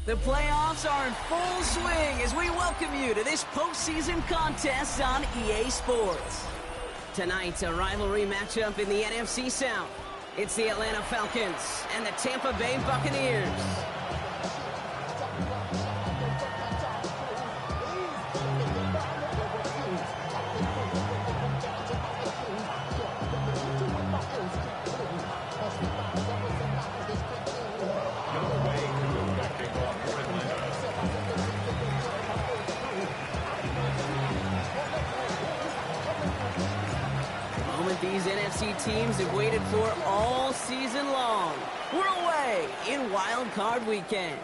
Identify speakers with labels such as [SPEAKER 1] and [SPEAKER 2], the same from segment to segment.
[SPEAKER 1] The playoffs are in full swing as we welcome you to this postseason contest on EA Sports. Tonight's a rivalry matchup in the NFC South. It's the Atlanta Falcons and the Tampa Bay Buccaneers. These NFC teams have waited for all season long. We're away in Wild Card Weekend.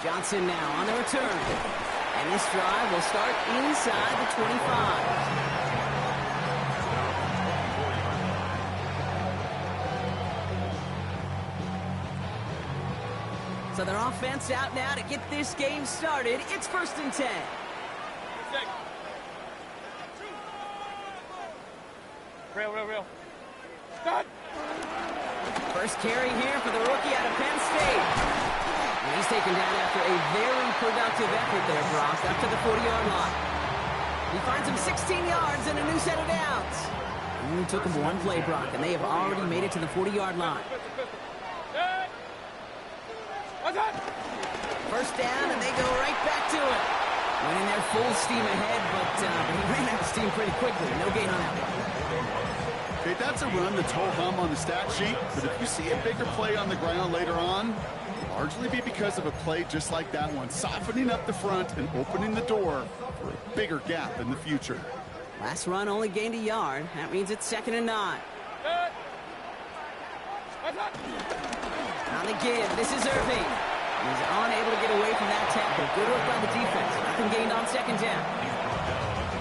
[SPEAKER 1] Johnson now on the return. And this drive will start inside the 25. So their offense out now to get this game started. It's 1st and 10.
[SPEAKER 2] Real. Start.
[SPEAKER 1] First carry here for the rookie out of Penn State. And he's taken down after a very productive effort there, Brock, up to the 40-yard line. He finds him 16 yards and a new set of downs. Only took him one play, Brock, and they have already made it to the 40-yard line. First down, and they go right back to it. Went in there full steam ahead, but he ran out of steam pretty quickly. No gain on that one.
[SPEAKER 3] Okay, that's a run that's ho-hum on the stat sheet, but if you see a bigger play on the ground later on, it'll largely be because of a play just like that one, softening up the front and opening the door for a bigger gap in the future.
[SPEAKER 1] Last run only gained a yard. That means it's 2nd and 9. On the give, this is Irving. He's unable to get away from that tackle. Good work by the defense. Nothing gained on 2nd down.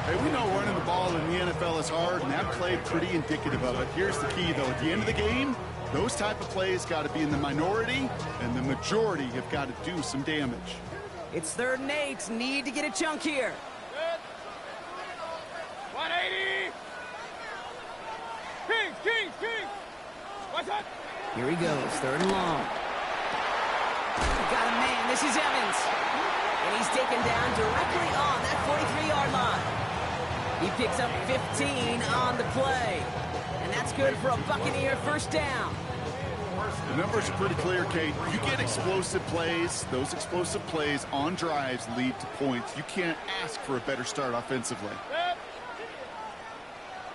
[SPEAKER 3] Hey, we know running the ball in the NFL is hard, and that play pretty indicative of it. Here's the key, though. At the end of the game, those type of plays got to be in the minority, and the majority have got to do some damage.
[SPEAKER 1] It's 3rd and 8. Need to get a chunk here.
[SPEAKER 2] 180. King. What's up?
[SPEAKER 1] Here he goes, 3rd and long. Got a man. This is Evans. And he's taken down directly on that 43-yard line. He picks up 15 on the play. And that's good for a Buccaneer 1st down.
[SPEAKER 3] The numbers are pretty clear, Kate. You get explosive plays. Those explosive plays on drives lead to points. You can't ask for a better start offensively.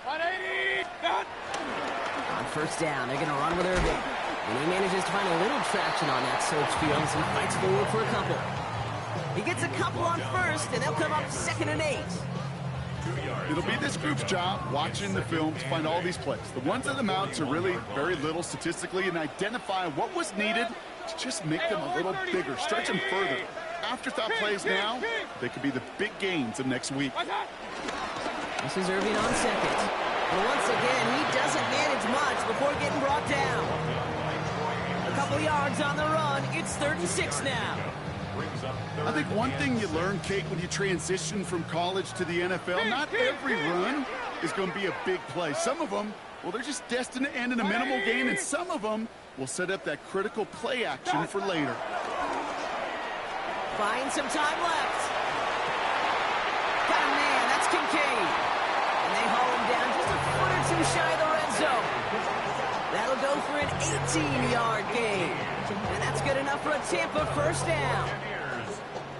[SPEAKER 2] 180.
[SPEAKER 1] On 1st down, they're going to run with Irving. And he manages to find a little traction on that search field as he fights forward for a couple. He gets a couple on 1st, and they'll come up 2nd and 8.
[SPEAKER 3] It'll be this group's job watching the film to find all these plays. The ones that amount to really very little statistically and identify what was needed to just make them a little bigger, stretch them further. Afterthought plays now, they could be the big gains of next week.
[SPEAKER 1] This is Irving on second. But once again, he doesn't manage much before getting brought down. A couple yards on the run. It's 3rd and 6 now.
[SPEAKER 3] I think one thing you learn, Kate, when you transition from college to the NFL, not every run is going to be a big play. Some of them, well, they're just destined to end in a minimal gain, and some of them will set up that critical play action for later.
[SPEAKER 1] Find some time left. Got a man. That's Kincaid. And they haul him down just a foot or two shy of the red zone. That'll go for an 18-yard gain. And that's good enough for a Tampa first down.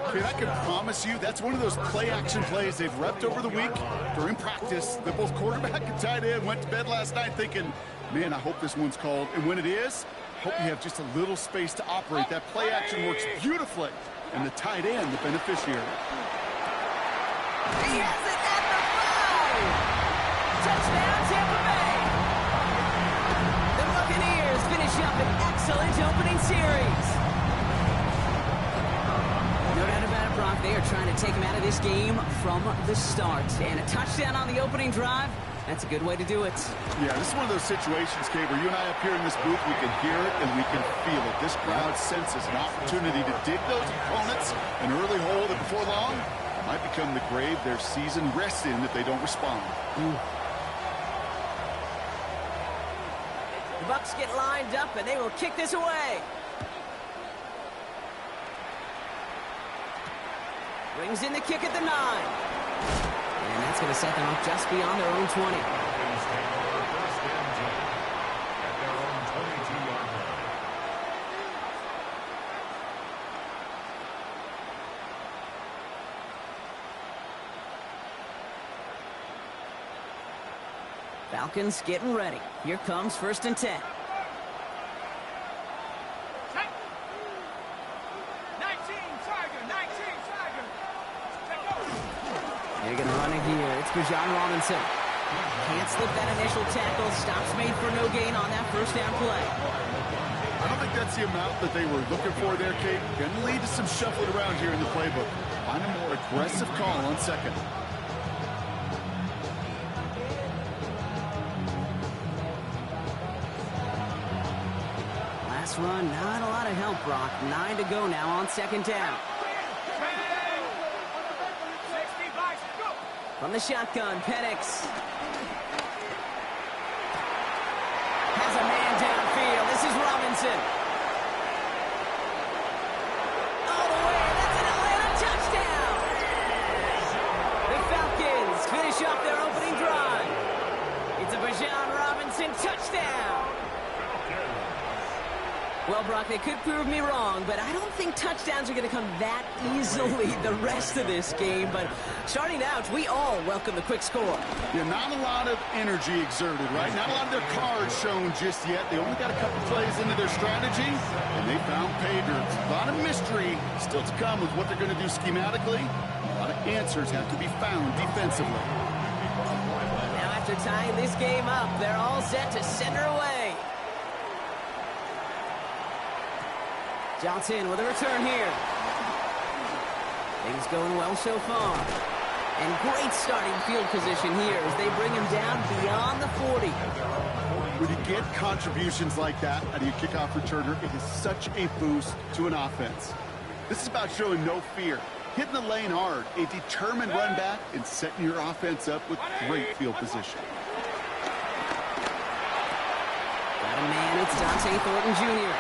[SPEAKER 3] Okay, I can promise you that's one of those play-action plays they've repped over the week during practice. That both quarterback and tight end went to bed last night thinking, man, I hope this one's called. And when it is, hope you have just a little space to operate. That play action works beautifully. And the tight end, the beneficiary.
[SPEAKER 1] He has it at the 5. Touchdown, Tampa Bay. The Buccaneers finish up an excellent opening series. No doubt about it, Brock. They are trying to take him out of this game from the start. And a touchdown on the opening drive, that's a good way to do it.
[SPEAKER 3] Yeah, this is one of those situations, Kate, where you and I up here in this booth, we can hear it and we can feel it. This crowd senses an opportunity to dig those opponents an early hole that before long might become the grave their season rests in if they don't respond.
[SPEAKER 1] The Bucs get lined up and they will kick this away. Brings in the kick at the 9. And that's going to set them up just beyond their own 20. Falcons getting ready. Here comes 1st and 10. They're going to run it here. It's Bijan Robinson. Can't slip that initial tackle. Stops made for no gain on that first down play.
[SPEAKER 3] I don't think that's the amount that they were looking for there, Kate. Going to lead to some shuffling around here in the playbook. Find a more aggressive call on second.
[SPEAKER 1] Last run, not a lot of help, Brock. 9 to go now on 2nd down. From the shotgun, Penix has a man downfield. This is Robinson. All the way, that's an Atlanta touchdown. The Falcons finish off their opening drive. It's a Bijan Robinson touchdown. Well, Brock, they could prove me wrong, but I don't think touchdowns are going to come that easily the rest of this game. But starting out, we all welcome the quick score.
[SPEAKER 3] Yeah, not a lot of energy exerted, right? Not a lot of their cards shown just yet. They only got a couple plays into their strategy, and they found pay dirt. A lot of mystery still to come with what they're going to do schematically. A lot of answers have to be found defensively.
[SPEAKER 1] Now, after tying this game up, they're all set to send her away. Johnson with a return here. Things going well so far. And great starting field position here as they bring him down beyond the 40.
[SPEAKER 3] When you get contributions like that out of your kickoff returner, it is such a boost to an offense. This is about showing no fear, hitting the lane hard, a determined run back, and setting your offense up with great field position.
[SPEAKER 1] Got a man, it's Dante Thornton Jr.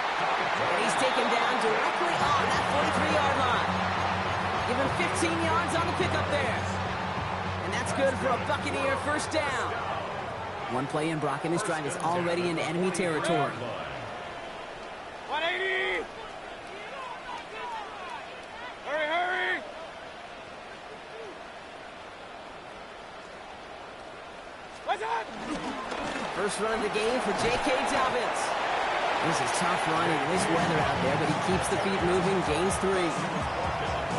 [SPEAKER 1] And he's taken down directly on that 43-yard line. Give him 15 yards on the pickup there. And that's good for a Buccaneer first down. One play in, Brock, and this drive is already in enemy territory.
[SPEAKER 2] 180! Hurry, hurry! What's up?
[SPEAKER 1] First run of the game for J.K. Dobbins. This is tough running, this weather out there, but he keeps the feet moving, gains 3.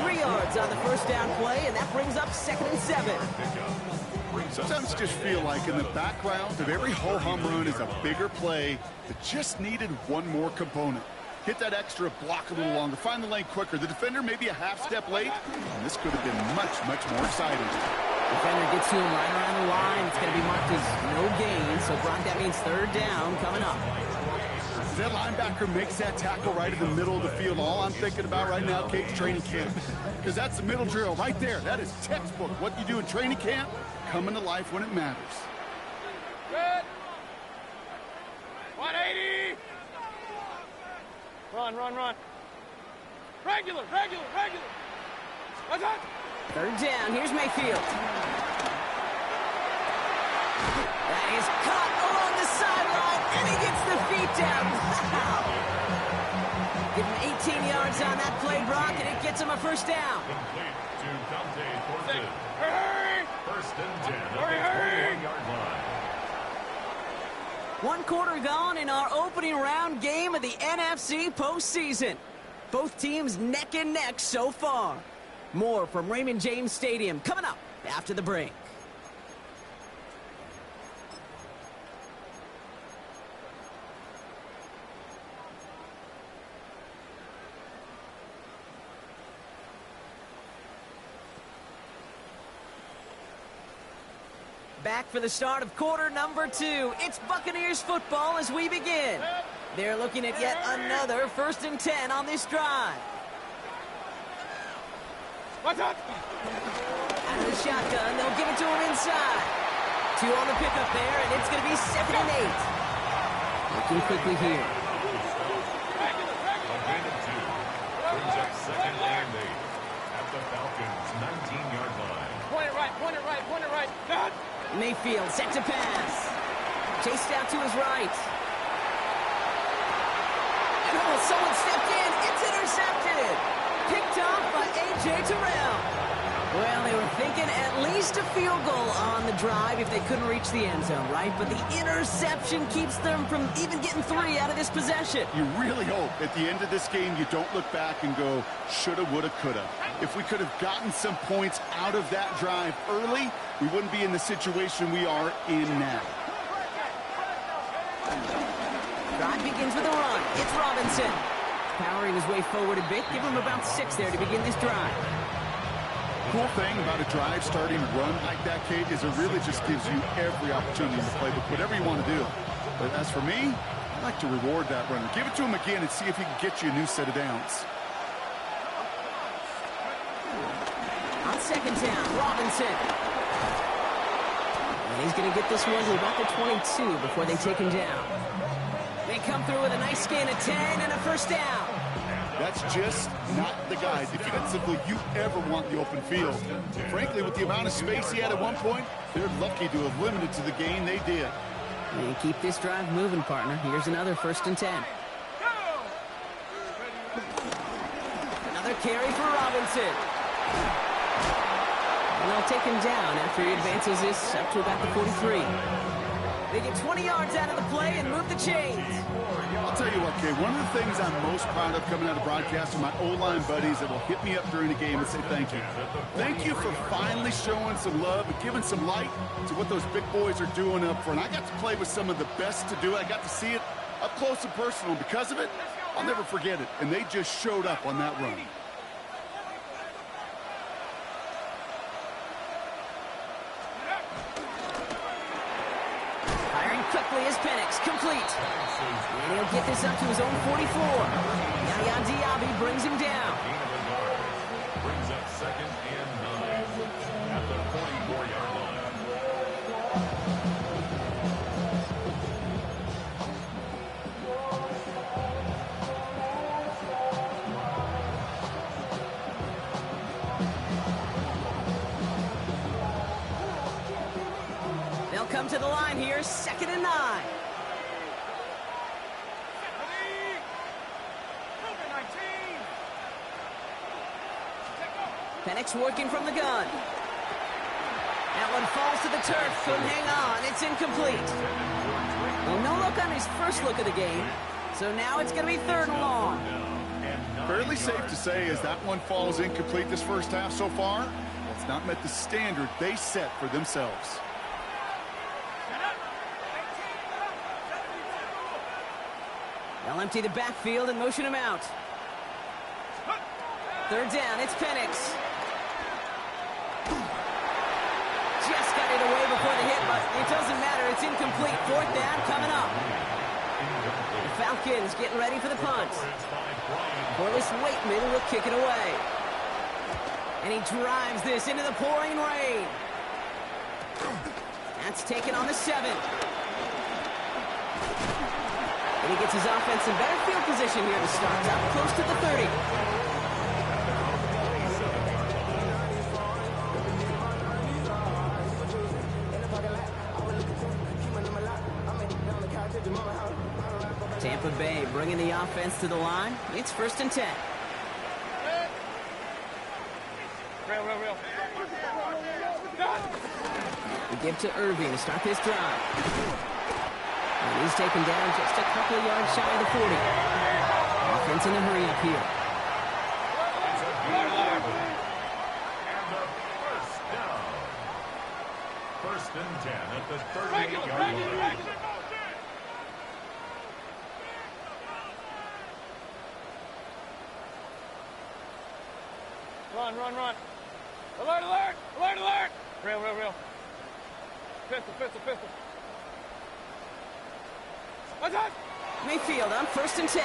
[SPEAKER 1] 3 yards on the first down play, and that brings up 2nd and 7.
[SPEAKER 3] Sometimes just feel like in the background of every ho-hum run is a bigger play that just needed one more component. Hit that extra block a little longer, find the lane quicker. The defender maybe a half step late, and this could have been much, much more exciting.
[SPEAKER 1] Defender gets to him right around the line. It's going to be marked as no gain, so Brock, that means 3rd down coming up.
[SPEAKER 3] That linebacker makes that tackle right in the middle of the field. All I'm thinking about right now, Kate's training camp, because that's the middle drill right there. That is textbook. What you do in training camp, coming to life when it matters.
[SPEAKER 2] Good. 180. Run, run, run. Regular. What's that?
[SPEAKER 1] 3rd down. Here's Mayfield. That is caught along the sideline, and he gets the feet down. Wow. Give him 18 yards on that play, Brock, and it gets him a 1st down.
[SPEAKER 2] Hurry!
[SPEAKER 4] 1st and 10 at the
[SPEAKER 2] Hurry!
[SPEAKER 4] 41-yard line.
[SPEAKER 1] 1 quarter gone in our opening round game of the NFC postseason. Both teams neck and neck so far. More from Raymond James Stadium coming up after the break. Back for the start of quarter number 2. It's Buccaneers football as we begin. They're looking at yet another 1st and 10 on this drive.
[SPEAKER 2] What's that?
[SPEAKER 1] Out of the shotgun, they'll give it to him inside. 2 on the pickup there, and it's going to be 2nd and 8. Looking quickly here.
[SPEAKER 4] A gain of 2. Brings up 2nd and 8 at the Falcons' 19-yard line.
[SPEAKER 2] Point it right. Dad.
[SPEAKER 1] Mayfield set to pass. Chased out to his right. And oh, someone stepped in. It's intercepted. Picked off by A.J. Terrell. Well, they were thinking at least a field goal on the drive if they couldn't reach the end zone, right? But the interception keeps them from even getting 3 out of this possession.
[SPEAKER 3] You really hope at the end of this game you don't look back and go, shoulda, woulda, coulda. If we could have gotten some points out of that drive early, we wouldn't be in the situation we are in now.
[SPEAKER 1] Drive begins with a run. It's Robinson. Powering his way forward a bit. Give him about 6 there to begin this drive.
[SPEAKER 3] Cool thing about a drive starting a run like that, Kate, is it really just gives you every opportunity to play whatever you want to do. But as for me, I like to reward that runner. Give it to him again and see if he can get you a new set of downs.
[SPEAKER 1] On 2nd down, Robinson. And he's going to get this one to about the 22 before they take him down. They come through with a nice gain of 10 and a 1st down.
[SPEAKER 3] That's just not the guy defensively you ever want the open field. Frankly, with the amount of space he had at one point, they're lucky to have limited to the gain they did.
[SPEAKER 1] And keep this drive moving, partner. Here's another 1st and 10. Another carry for Robinson. And they'll take him down after he advances this up to about the 43. They get 20 yards out of the play and move the chains.
[SPEAKER 3] I'll tell you what, Kay, one of the things I'm most proud of coming out of broadcast are my O-line buddies that will hit me up during the game and say thank you. Thank you for finally showing some love and giving some light to what those big boys are doing up front. I got to play with some of the best to do it. I got to see it up close and personal. Because of it, I'll never forget it. And they just showed up on that run.
[SPEAKER 1] Quickly as Penix, complete. And he'll get this up to his own 44. Yaya Diaby brings him down.
[SPEAKER 4] Brings up 2nd and 9 at the 44-yard line.
[SPEAKER 1] They'll come to the line here, 2nd and 9. Penix working from the gun. That one falls to the turf. Couldn't hang on. It's incomplete. Well, no look on his first look of the game. So now it's going to be 3rd and long.
[SPEAKER 3] Fairly safe to say as that one falls incomplete this first half so far, it's not met the standard they set for themselves.
[SPEAKER 1] They'll empty the backfield and motion him out. 3rd down, it's Penix. Just got it away before the hit, but it doesn't matter. It's incomplete. 4th down coming up. The Falcons getting ready for the punt. Corliss Waitman will kick it away. And he drives this into the pouring rain. That's taken on the 7. And he gets his offense in better field position here to start, up close to the 30. Tampa Bay bringing the offense to the line. It's 1st and 10.
[SPEAKER 2] Real.
[SPEAKER 1] We give to Irving to start this drive. And he's taken down just a couple of yards shy of the 40. Offense in a hurry up here.
[SPEAKER 4] First and 10 at the 38-yard line.
[SPEAKER 2] Run. Alert. Real. Pistol. What's up?
[SPEAKER 1] Mayfield on 1st and 10.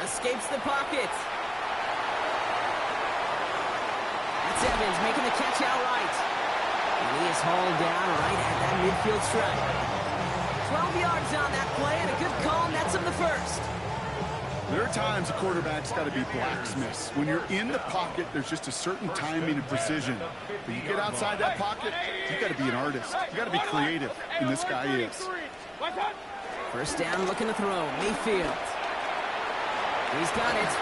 [SPEAKER 1] Escapes the pocket. That's Evans making the catch outright. And he is hauled down right at that midfield stripe. 12 yards on that play and a good call nets him the 1st.
[SPEAKER 3] There are times a quarterback's got to be blacksmiths. When you're in the pocket, there's just a certain timing and precision. But you get outside that pocket, you got to be an artist. You got to be creative, and this guy is.
[SPEAKER 1] 1st down, looking to throw. Mayfield. He's got it.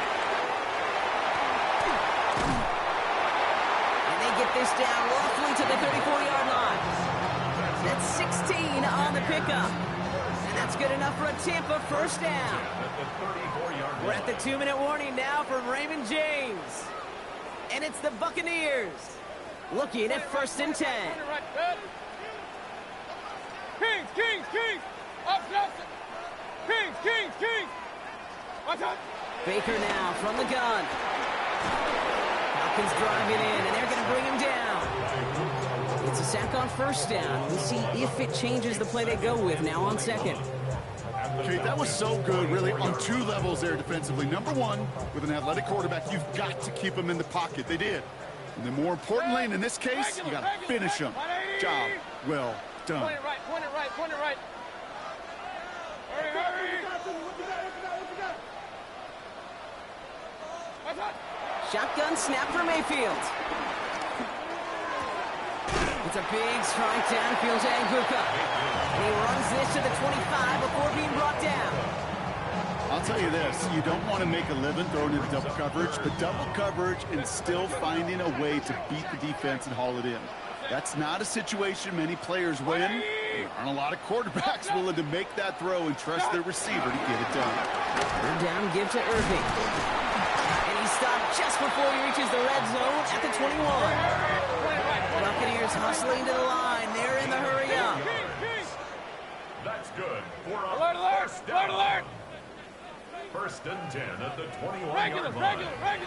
[SPEAKER 1] And they get this down roughly to the 34-yard line. That's 16 on the pickup. And that's good enough for a Tampa 1st down. We're at the 2-minute warning now from Raymond James. And it's the Buccaneers looking at 1st and 10.
[SPEAKER 2] Kings. Up. Kings. What's up?
[SPEAKER 1] Baker now from the gun. Falcons driving in, and they're going to bring him down. It's a sack on 1st down. We'll see if it changes the play they go with now on 2nd.
[SPEAKER 3] Okay, that was so good, really, on 2 levels there defensively. Number 1, with an athletic quarterback, you've got to keep him in the pocket. They did. And then more importantly, and in this case, you got to finish him. Job well done.
[SPEAKER 2] Point it right. Hurry. What's up?
[SPEAKER 1] Shotgun snap for Mayfield. It's a big strike downfield to Anguka. And he runs this to the 25 before being brought down.
[SPEAKER 3] I'll tell you this, you don't want to make a living throwing into double coverage, but double coverage and still finding a way to beat the defense and haul it in. That's not a situation many players win. There aren't a lot of quarterbacks willing to make that throw and trust their receiver to get it done.
[SPEAKER 1] 3rd down, give to Irving. And he stopped just before he reaches the red zone at the 21. Buccaneers hustling to the line. They're in the hurry up.
[SPEAKER 4] That's good for a
[SPEAKER 2] Alert.
[SPEAKER 4] 1st and 10 at the 21-yard
[SPEAKER 2] Regular.
[SPEAKER 4] line.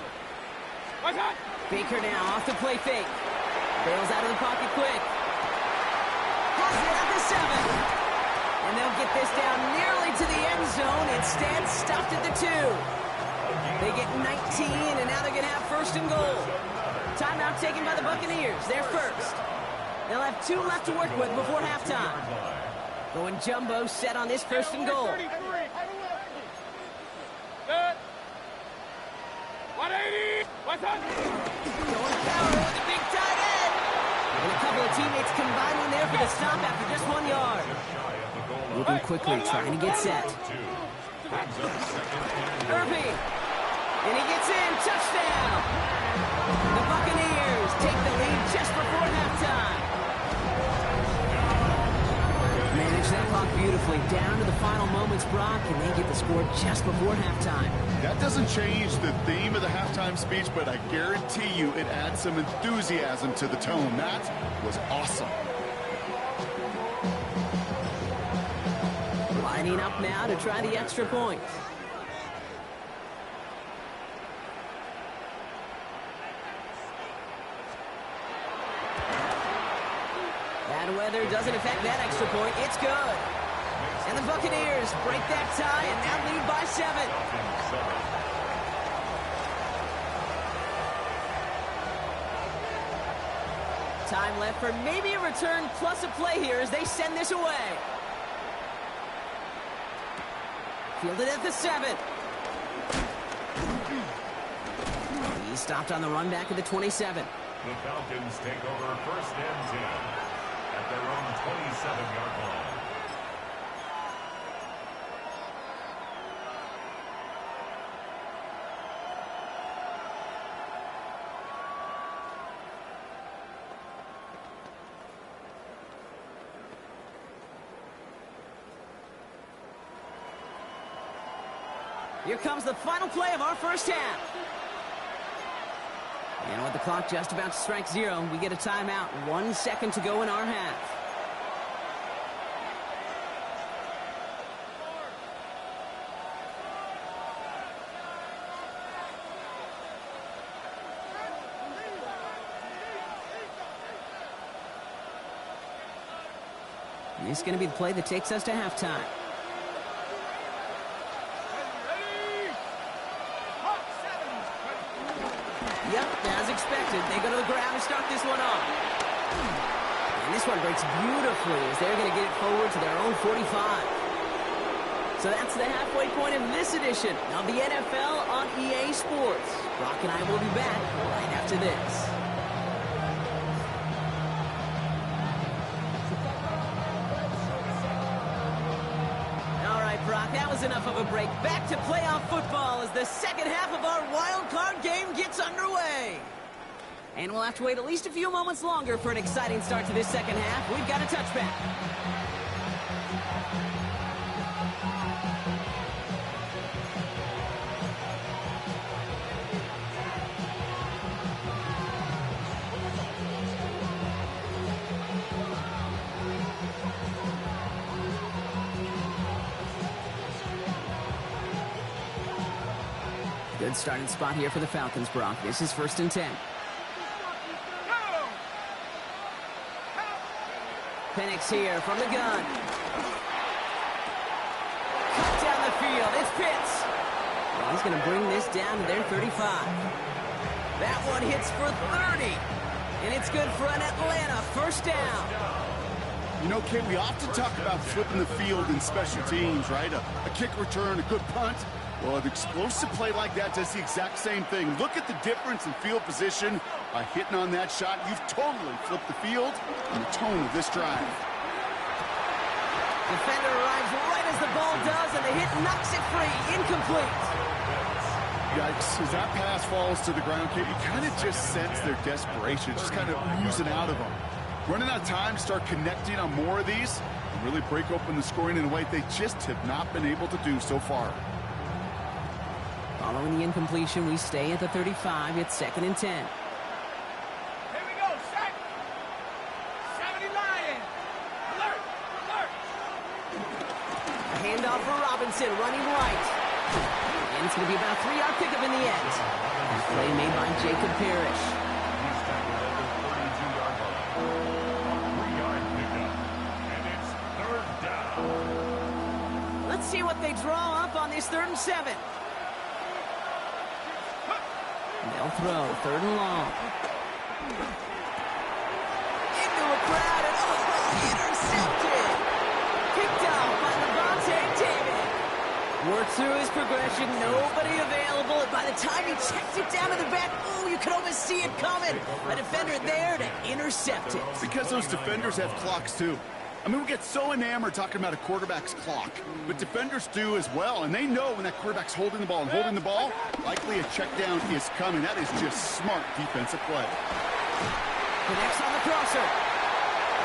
[SPEAKER 2] What's up?
[SPEAKER 1] Baker now off the play fake. Bails out of the pocket quick. Has it at the 7. And they'll get this down nearly to the end zone. Instead, stopped at the 2. They get 19, and now they're going to have 1st and goal. Timeout taken by the Buccaneers. They're 1st. They'll have 2 left to work with before halftime. Going jumbo set on this 1st and goal.
[SPEAKER 2] 180. What's up?
[SPEAKER 1] Going power with the big tight end. And a couple of teammates combining there for the stop after just 1 yard. Moving quickly, trying to get set. Irving. And he gets in. Touchdown. The Buccaneers take the lead just before halftime. manage that clock beautifully down to the final moments, Brock, and they get the score just before halftime.
[SPEAKER 3] That doesn't change the theme of the halftime speech, but I guarantee you it adds some enthusiasm to the tone. That was awesome.
[SPEAKER 1] Lining up now to try the extra point. Bad weather doesn't affect that extra point. It's good. And the Buccaneers break that tie and now lead by 7. Time left for maybe a return plus a play here as they send this away. Fielded at the 7. He stopped on the run back at the 27.
[SPEAKER 4] The Falcons take over first and 10 at their own 27-yard line.
[SPEAKER 1] Here comes the final play of our first half. And with the clock just about to strike 0, we get a timeout. 1 second to go in our half. This is going to be the play that takes us to halftime. Yep, as expected, they go to the ground to start this one off. And this one breaks beautifully as they're going to get it forward to their own 45. So that's the halfway point of this edition of the NFL on EA Sports. Brock and I will be back right after this. Brock, that was enough of a break. Back to playoff football as the second half of our wild card game gets underway. And we'll have to wait at least a few moments longer for an exciting start to this second half. We've got a touchback. Good starting spot here for the Falcons, Brock. This is 1st and 10. Penix here from the gun. Cut down the field. It's Pitts. And he's going to bring this down to their 35. That one hits for 30. And it's good for an Atlanta first down.
[SPEAKER 3] You know, Kate, we often talk about flipping the field in special teams, right? A kick return, a good punt. Well, an explosive play like that does the exact same thing. Look at the difference in field position. By hitting on that shot, you've totally flipped the field and the tone of this drive.
[SPEAKER 1] Defender arrives right as the ball does, and the hit knocks it free. Incomplete.
[SPEAKER 3] Yikes. As that pass falls to the ground, Kate, you kind of just sense their desperation, just kind of oozing out of them. Running out of time to start connecting on more of these and really break open the scoring in a way they just have not been able to do so far.
[SPEAKER 1] Following the incompletion, we stay at the 35. It's 2nd and 10.
[SPEAKER 2] Here we go, set. 70 Lion. Alert, alert.
[SPEAKER 1] A handoff for Robinson, running right. And it's going to be about a 3-yard pickup in the end. A play made by Jacob Parrish.
[SPEAKER 4] He's tackled at the 32-yard line. A 3-yard pickup. And it's 3rd down.
[SPEAKER 1] Let's see what they draw up on this 3rd and 7. They'll throw, 3rd and long. Into a crowd, and intercepted! Picked off by Levante David. Worked through his progression, nobody available, and by the time he checked it down to the back, you could almost see it coming. A defender there to intercept it.
[SPEAKER 3] Because those defenders have clocks too. I mean, we get so enamored talking about a quarterback's clock, but defenders do as well, and they know when that quarterback's holding the ball and holding the ball, likely a check down is coming. That is just smart defensive play.
[SPEAKER 1] Connects on the crosser.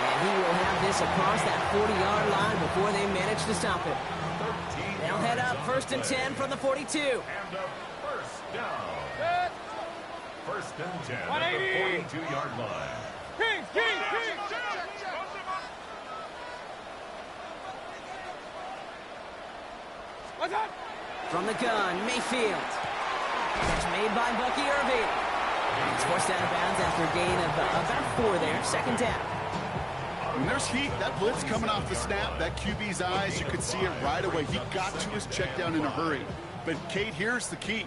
[SPEAKER 1] And he will have this across that 40-yard line before they manage to stop it. They'll head up 1st and 10 from the 42.
[SPEAKER 4] And a first down. First and 10 at the 42-yard line.
[SPEAKER 2] Kings, Kings, Kings. What's up?
[SPEAKER 1] From the gun, Mayfield. Catch made by Bucky Irving. He's forced out of bounds after a gain of about 4 there. 2nd down.
[SPEAKER 3] When there's heat, that blitz coming off the snap, that QB's eyes, you could see it right away. He got to his check down in a hurry. But, Kate, here's the key.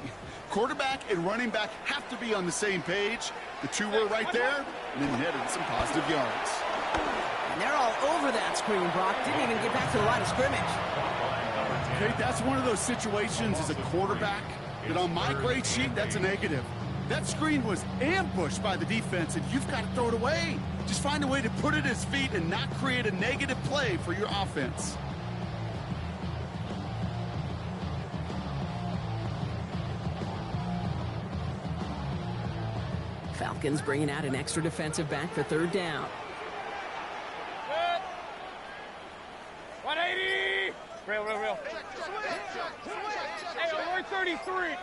[SPEAKER 3] Quarterback and running back have to be on the same page. The two were right there, and then netted some positive yards.
[SPEAKER 1] And they're all over that screen, Brock. Didn't even get back to the line of scrimmage.
[SPEAKER 3] Kate, that's one of those situations as a quarterback that on my grade sheet, that's a negative. That screen was ambushed by the defense, and you've got to throw it away. Just find a way to put it at his feet and not create a negative play for your offense.
[SPEAKER 1] Falcons bringing out an extra defensive back for 3rd down.
[SPEAKER 2] 180. Real. Hey, alert 33.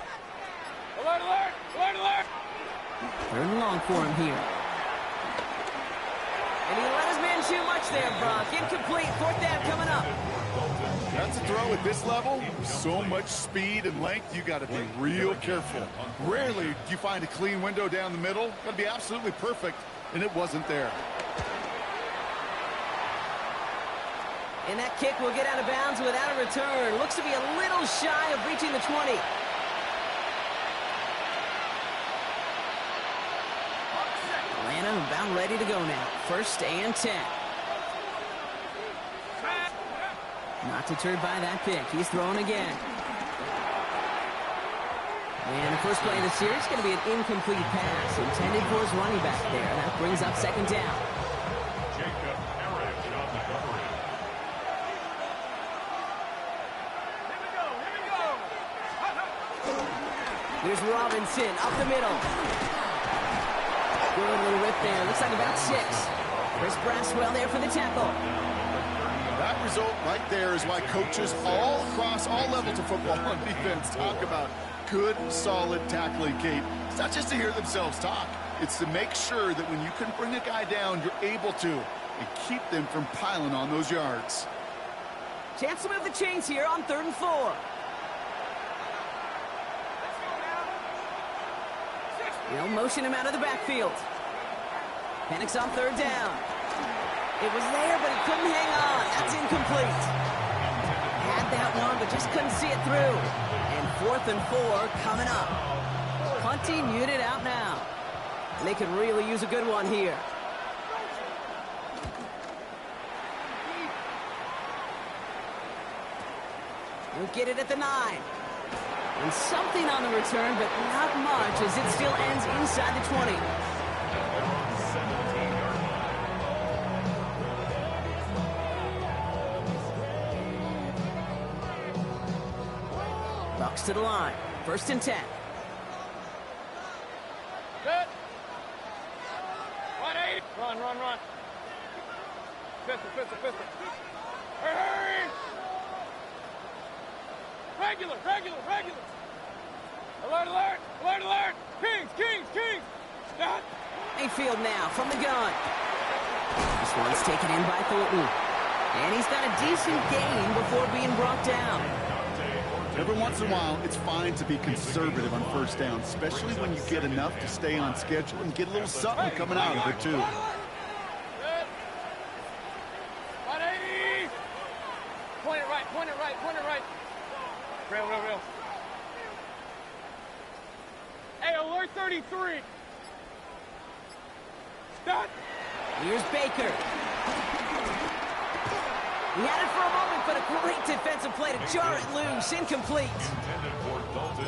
[SPEAKER 2] Alert.
[SPEAKER 1] 3rd and long for him here. And he let his man too much there, Brock. Incomplete. 4th down coming up.
[SPEAKER 3] That's a throw at this level. So much speed and length, you got to be real careful. Rarely do you find a clean window down the middle. Got to be absolutely perfect, and it wasn't there.
[SPEAKER 1] And that kick will get out of bounds without a return. Looks to be a little shy of reaching the 20. Atlanta about ready to go now. 1st and 10. Not deterred by that pick. He's throwing again. And the first play of the series is going to be an incomplete pass intended for his running back there. That brings up 2nd down.
[SPEAKER 4] Jacob Parrish on the coverage.
[SPEAKER 2] Here we go.
[SPEAKER 1] Here's Robinson up the middle. Good little rip there. Looks like about 6. Chris Braswell there for the tackle.
[SPEAKER 3] That result right there is why coaches all across all levels of football on defense talk about good, solid tackling, Kate. It's not just to hear themselves talk. It's to make sure that when you can bring a guy down, you're able to and keep them from piling on those yards.
[SPEAKER 1] Chance to move the chains here on 3rd and 4. They'll motion him out of the backfield. Penix on 3rd down. It was there, but he couldn't hang on. That's incomplete. Had that one, but just couldn't see it through. And 4th and 4 coming up. Punting unit out now. And they could really use a good one here. We'll get it at the 9. And something on the return, but not much as it still ends inside the 20. Bucks to the line. 1st and 10.
[SPEAKER 2] Good. 180. Run. Pistol. Hurry. Regular. Alert. Kings. Stop.
[SPEAKER 1] Mayfield now from the gun. This one's taken in by Thornton. And he's got a decent gain before being brought down.
[SPEAKER 3] Every once in a while, it's fine to be conservative on 1st down, especially when you get enough to stay on schedule and get a little something coming out of it, too.
[SPEAKER 2] 180. Point it right. Real. Hey, alert 33. Stop.
[SPEAKER 1] Here's Baker. He had it for a moment, but a great defensive play to jar it loose. Incomplete.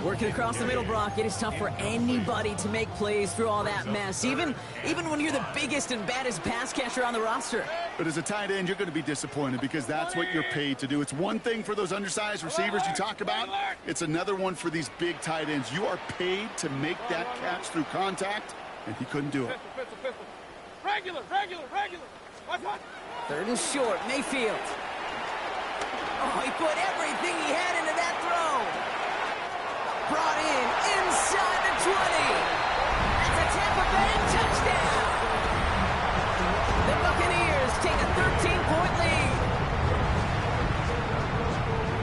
[SPEAKER 1] Working across the middle, Brock. It is tough for anybody to make plays through all that mess, even when you're the biggest and baddest pass catcher on the roster.
[SPEAKER 3] But as a tight end, you're going to be disappointed because that's what you're paid to do. It's one thing for those undersized receivers you talk about. It's another one for these big tight ends. You are paid to make that catch through contact, and he couldn't do it.
[SPEAKER 2] Pistol. Regular, regular, regular. What's hot?
[SPEAKER 1] Third and short, Mayfield. Oh, he put everything he had into that throw. Brought in inside the 20. That's a Tampa Bay touchdown. The Buccaneers take a 13-point lead.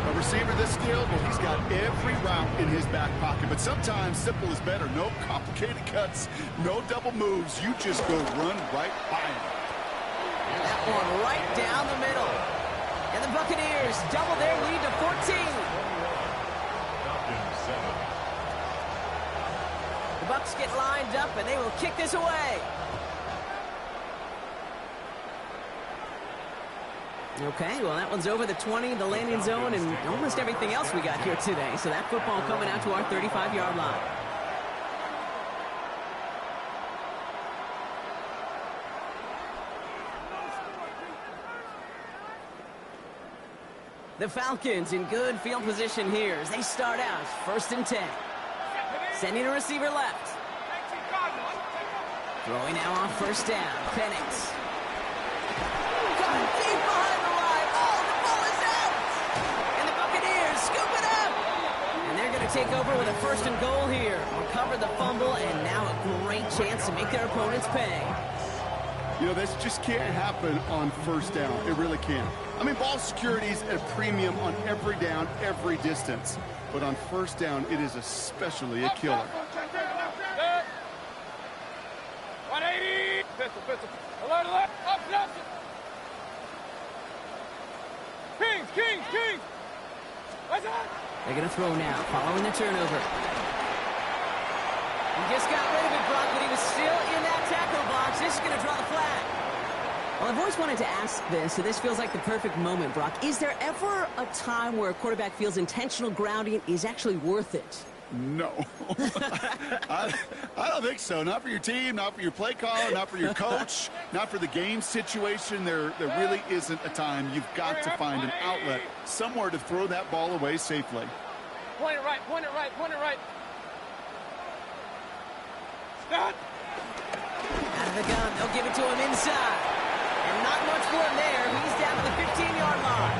[SPEAKER 3] A receiver this skilled, well, he's got every route in his back pocket. But sometimes simple is better. No complicated cuts, no double moves. You just go run right by him.
[SPEAKER 1] And that one right down the middle. And the Buccaneers double their lead to 14. The Bucs get lined up, and they will kick this away. Okay, well, that one's over the 20, the landing zone, and almost everything else we got here today. So that football coming out to our 35-yard line. The Falcons in good field position here as they start out 1st and 10. Sending a receiver left. Throwing now on 1st down. Penix. Got it deep behind the line. Oh, the ball is out! And the Buccaneers scoop it up! And they're going to take over with a 1st and goal here. Recover the fumble, and now a great chance to make their opponents pay.
[SPEAKER 3] You know, this just can't happen on 1st down. It really can't. I mean, ball security is at a premium on every down, every distance. But on 1st down, it is especially a killer.
[SPEAKER 2] 180. Pistol, pistol. Alert, alert. Up, up. Kings, Kings, Kings. What's that?
[SPEAKER 1] They're going to throw now, following the turnover. He just got rid of it, Brock, but he was still in that tackle box. This is going to draw the flag. Well, I've always wanted to ask this, so this feels like the perfect moment, Brock. Is there ever a time where a quarterback feels intentional grounding is actually worth it?
[SPEAKER 3] No. I don't think so. Not for your team, not for your play caller, not for your coach, not for the game situation. There really isn't a time. You've got to find an outlet, somewhere to throw that ball away safely.
[SPEAKER 2] Point it right, point it right, point it right. Stop.
[SPEAKER 1] Out of the gun, they'll give it to him inside. And not much for him there. He's down to the 15-yard line.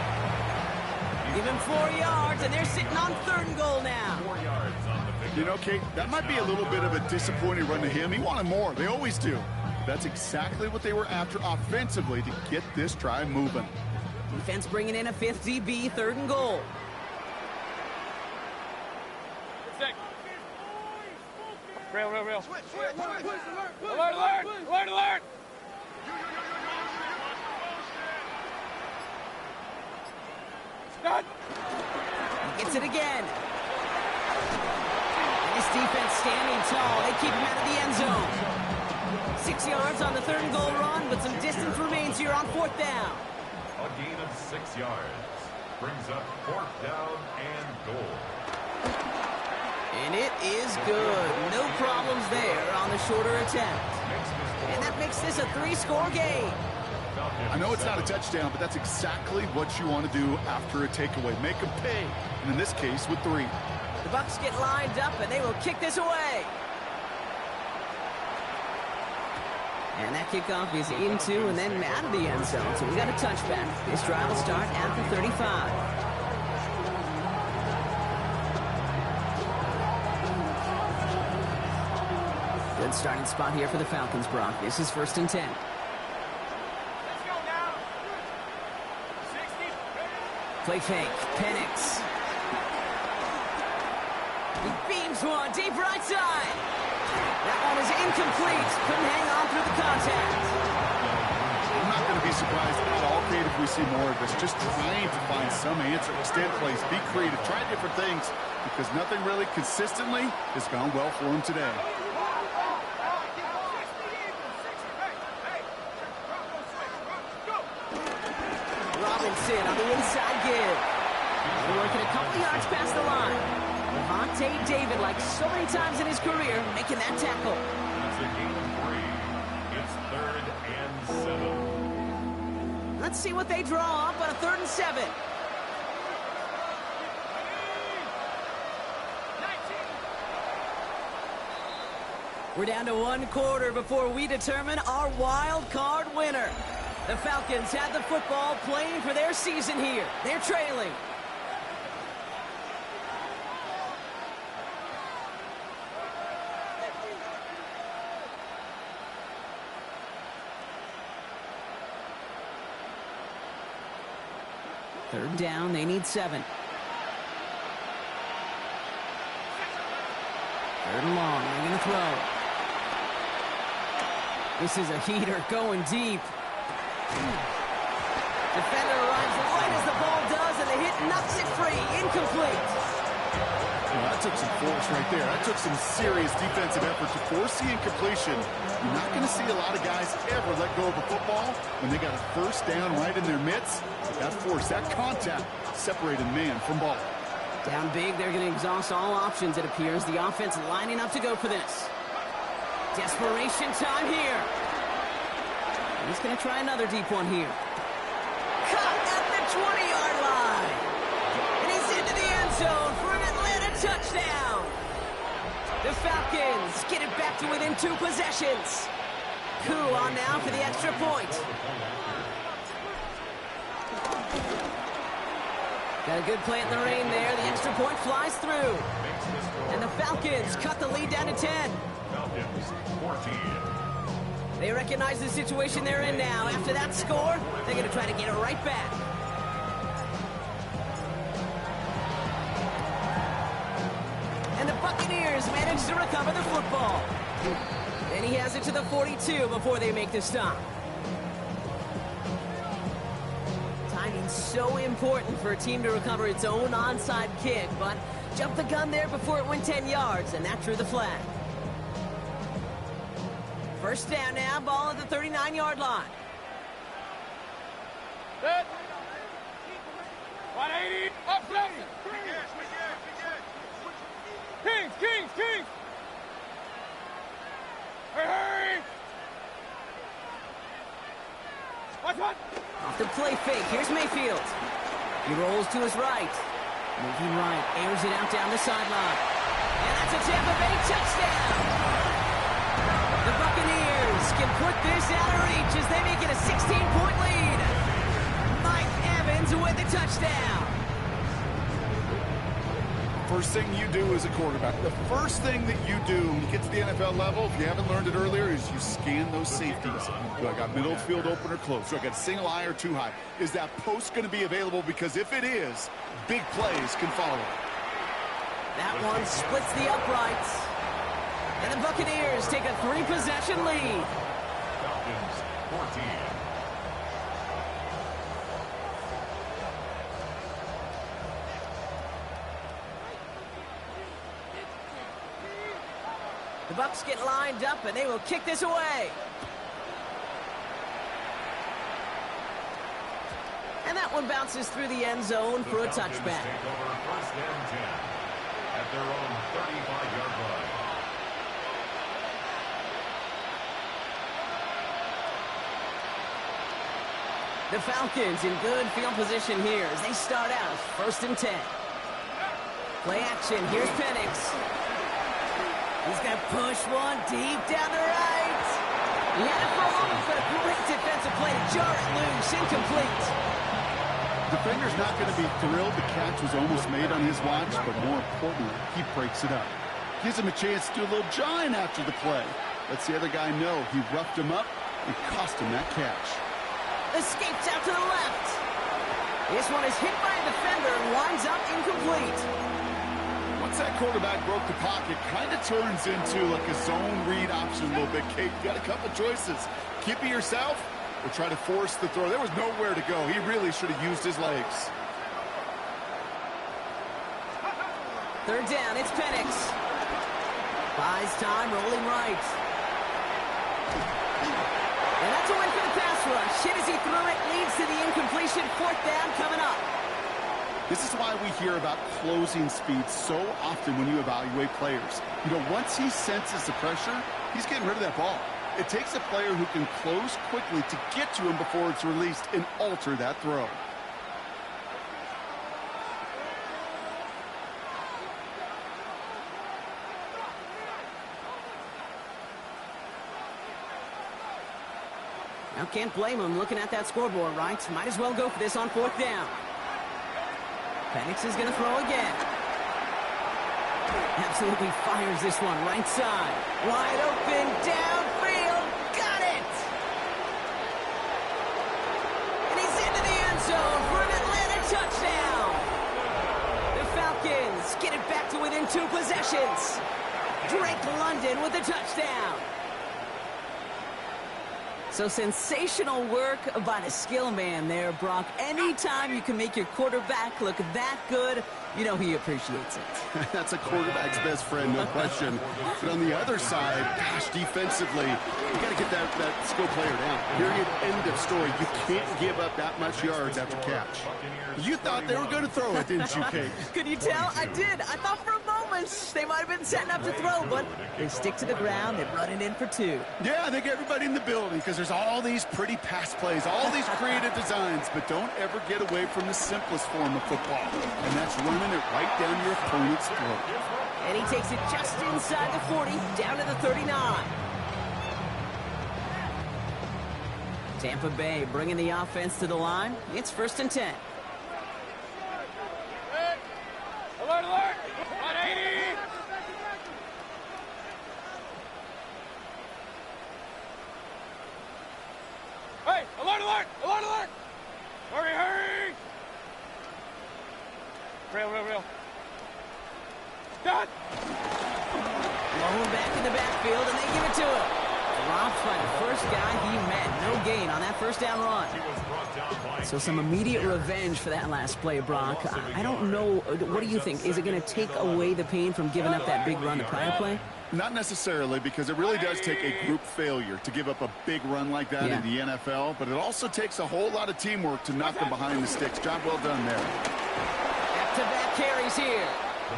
[SPEAKER 1] Give him 4 yards, and they're sitting on 3rd and goal now.
[SPEAKER 4] 4 yards on the pickup.
[SPEAKER 3] You know, Kate, that might be a little bit of a disappointing run to him. He wanted more. They always do. That's exactly what they were after offensively to get this drive moving.
[SPEAKER 1] Defense bringing in a 5th DB, 3rd and goal.
[SPEAKER 2] Rail, rail, rail. Alert, alert, alert, alert. Stop.
[SPEAKER 1] He gets it again. And this defense standing tall. They keep him out of the end zone. 6 yards on the 3rd and goal run, but some distance remains here on 4th down.
[SPEAKER 4] A gain of 6 yards brings up 4th down and goal.
[SPEAKER 1] And it is good. No problems there on the shorter attempt. And that makes this a 3-score game.
[SPEAKER 3] I know it's not a touchdown, but that's exactly what you want to do after a takeaway. Make them pay, and in this case with 3.
[SPEAKER 1] The Bucs get lined up, and they will kick this away. And that kickoff is into and then out of the end zone. So we got a touchback. This drive will start at the 35. Good starting spot here for the Falcons, Brock. This is 1st and 10.
[SPEAKER 2] Let's go now. 60.
[SPEAKER 1] Play fake. Penix. He beams one deep right side. That one is incomplete. Couldn't hang on through the contact.
[SPEAKER 3] I'm not going to be surprised at all, Kate, if we see more of this. Just trying to find some answer. Extend plays. Be creative. Try different things because nothing really consistently has gone well for him today.
[SPEAKER 1] Robinson on the inside give. They're working a couple yards past the line. Levante David, like so many times in his career, making that tackle.
[SPEAKER 4] That's a gain of 3. It's 3rd and 7.
[SPEAKER 1] Let's see what they draw up on a 3rd and 7. We're down to 1 quarter before we determine our wild card winner. The Falcons had the football, playing for their season here. They're trailing. Third down, they need 7. Third and long, they're going to throw. This is a heater going deep. Defender arrives right as the ball does, and the hit knocks it free. Incomplete.
[SPEAKER 3] Well, that took some force right there. That took some serious defensive effort to force the incompletion. You're not going to see a lot of guys ever let go of a football when they got a first down right in their midst. But that force, that contact, separated man from ball.
[SPEAKER 1] Down big, they're going to exhaust all options, it appears. The offense lining up to go for this. Desperation time here. He's going to try another deep one here. Cut at the 20-yard line. And he's into the end zone for an Atlanta touchdown. The Falcons get it back to within 2 possessions. Coup on now for the extra point. Got a good play in the rain there. The extra point flies through. And the Falcons cut the lead down to 10.
[SPEAKER 4] Falcons 14.
[SPEAKER 1] They recognize the situation they're in now. After that score, they're going to try to get it right back. And the Buccaneers manage to recover the football. Then he has it to the 42 before they make the stop. Timing's so important for a team to recover its own onside kick, but jumped the gun there before it went 10 yards, and that drew the flag. First down now, ball at the 39-yard line.
[SPEAKER 2] Set. 180. Up, play. Kings. Hurry. Watch.
[SPEAKER 1] Off the play fake, here's Mayfield. He rolls to his right. Moving right, airs it out down the sideline. And that's a Tampa Bay touchdown. The Buccaneers can put this out of reach as they make it a 16-point lead. Mike Evans with the touchdown.
[SPEAKER 3] First thing you do as a quarterback, the first thing that you do when you get to the NFL level, if you haven't learned it earlier, is you scan those safeties. Do I got middle field open or close? Do I got single high or too high? Is that post going to be available? Because if it is, big plays can follow.
[SPEAKER 1] That one splits the uprights. And the Buccaneers take a 3-possession lead.
[SPEAKER 4] Falcons 14.
[SPEAKER 1] The Bucs get lined up, and they will kick this away. And that one bounces through the end zone for a touchback.
[SPEAKER 4] Take over first and 10 at their own 35-yard line.
[SPEAKER 1] The Falcons in good field position here as they start out first and 10. Play action. Here's Penix. He's going to push one deep down the right. He had it for a moment, but a great defensive play to jar it loose. Incomplete.
[SPEAKER 3] Defender's not going to be thrilled the catch was almost made on his watch, but more importantly, he breaks it up. Gives him a chance to do a little jawing after the play. Lets the other guy know he roughed him up and cost him that catch.
[SPEAKER 1] Escapes out to the left. This one is hit by a defender and winds up incomplete.
[SPEAKER 3] Once that quarterback broke the pocket, kind of turns into like a zone read option a little bit. Kate, you got a couple choices. Keep it yourself or try to force the throw. There was nowhere to go. He really should have used his legs.
[SPEAKER 1] Third down, it's Penix. Buys time, rolling right. And that's a win for the pass rush. Hit as he threw it, leads to the incompletion. Fourth down coming up.
[SPEAKER 3] This is why we hear about closing speed so often when you evaluate players. You know, once he senses the pressure, he's getting rid of that ball. It takes a player who can close quickly to get to him before it's released and alter that throw.
[SPEAKER 1] Now, can't blame him looking at that scoreboard, right? Might as well go for this on 4th down. Penix is going to throw again. Absolutely fires this one right side. Wide open, downfield, got it! And he's into the end zone for an Atlanta touchdown! The Falcons get it back to within 2 possessions. Drake London with a touchdown. So sensational work by the skill man there, Brock. Anytime you can make your quarterback look that good, you know he appreciates it.
[SPEAKER 3] That's a quarterback's best friend, no question. But on the other side, gosh, defensively, you got to get that skill player down. Period, end of story. You can't give up that much yards after catch. You thought they were going to throw it, didn't you, Kate?
[SPEAKER 1] Could you tell? I did. I thought for a moment they might have been setting up to throw, but they stick to the ground. They run it in for 2.
[SPEAKER 3] Yeah, I think everybody in the building, because there's all these pretty pass plays, all these creative designs, but don't ever get away from the simplest form of football, and that's running it right down your opponent's throat.
[SPEAKER 1] And he takes it just inside the 40, down to the 39. Tampa Bay bringing the offense to the line. It's 1st and 10.
[SPEAKER 2] Alert, alert! 180! Hey, alert, alert! Alert, alert! Hurry, hurry! Real. Done!
[SPEAKER 1] Blown back in the backfield, and they give it to him. Dropped by the first guy he met. No gain on that 1st down run. So some immediate revenge for that last play, Brock. I don't know. What do you think? Is it going to take away the pain from giving up that big run the prior play?
[SPEAKER 3] Not necessarily, because it really does take a group failure to give up a big run like that in the NFL, but it also takes a whole lot of teamwork to knock them behind the sticks. Job well done there.
[SPEAKER 1] Back-to-back carries here.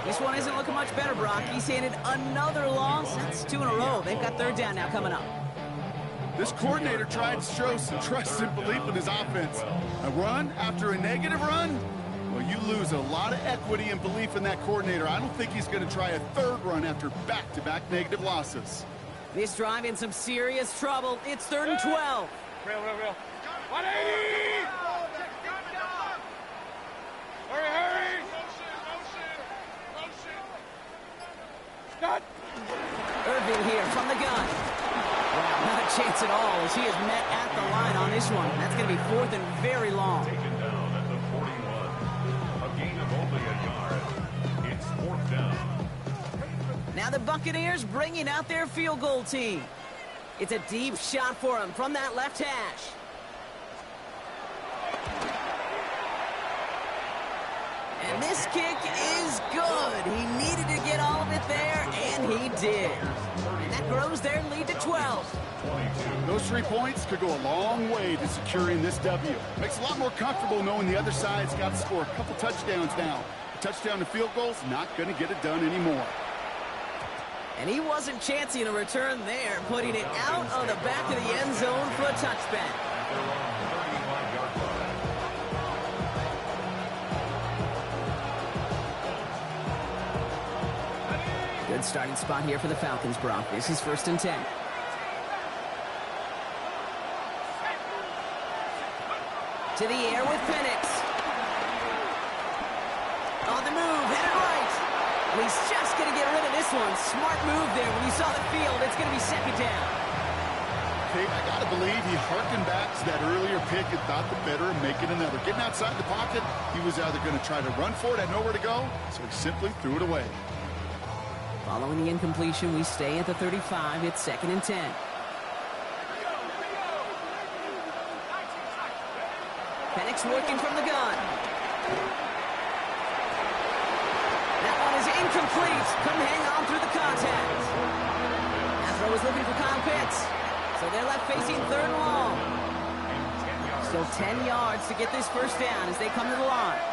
[SPEAKER 1] This one isn't looking much better, Brock. He's handed another loss. That's 2 in a row. They've got 3rd down now coming up.
[SPEAKER 3] This coordinator tried to show some trust and belief in his offense. A run after a negative run? Well, you lose a lot of equity and belief in that coordinator. I don't think he's going to try a 3rd run after back-to-back negative losses.
[SPEAKER 1] This drive in some serious trouble. It's 3rd and 12.
[SPEAKER 2] Real. 180! Hurry! Done!
[SPEAKER 1] Irving here from the gun. Wow, not a chance at all as he is met at the line on this one. That's going to be 4th and very long.
[SPEAKER 4] Taken down at the 41. A gain of only a yard. It's 4th down.
[SPEAKER 1] Now the Buccaneers bringing out their field goal team. It's a deep shot for him from that left hash. And this kick is good. He needed to get all of it there, and he did. And that grows their lead to 12.
[SPEAKER 3] Those 3 points could go a long way to securing this W. Makes it a lot more comfortable knowing the other side's got to score a couple touchdowns now. A touchdown to field goal's not going to get it done anymore.
[SPEAKER 1] And he wasn't chancing a return there, putting it out of the back of the end zone for a touchback. Good starting spot here for the Falcons, Brock. This is 1st and 10. To the air with Penix. On the move, headed right. And he's just going to get rid of this one. Smart move there when you saw the field. It's going to be 2nd down.
[SPEAKER 3] Kate, I got to believe he harkened back to that earlier pick and thought the better of making another. Getting outside the pocket, he was either going to try to run for it, had nowhere to go, so he simply threw it away.
[SPEAKER 1] Following the incompletion, we stay at the 35. It's 2nd and 10. Penix working from the gun. That one is incomplete. Couldn't hang on through the contact. That throw is looking for Kyle Pitts. So they're left facing 3rd and long. Still 10 yards to get this 1st down as they come to the line.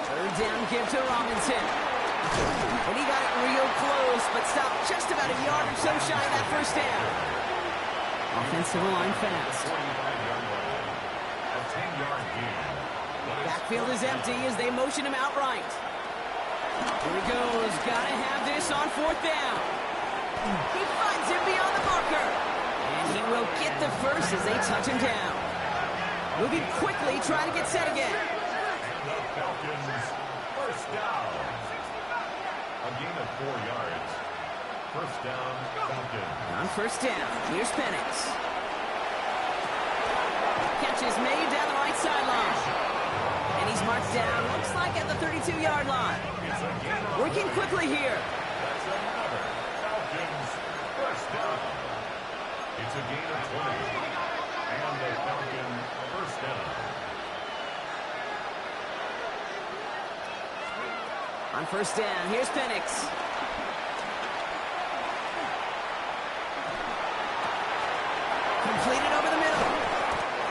[SPEAKER 1] 3rd down give to Robinson. And he got it real close, but stopped just about a yard or so shy of that 1st down. Offensive line fast. Backfield is empty as they motion him outright. Here he goes. Got to have this on 4th down. He finds him beyond the marker. And he will get the first as they touch him down. Moving quickly, trying to get set again.
[SPEAKER 4] The Falcons, first down. A gain of 4 yards. First down, Falcons.
[SPEAKER 1] On first down, here's Penix. Catch is made down the right sideline. And he's marked down, looks like at the 32-yard line. Working quickly here.
[SPEAKER 4] That's another Falcons, first down. It's a gain of 20. And the Falcons, first down.
[SPEAKER 1] On first down, here's Penix. Completed over the middle.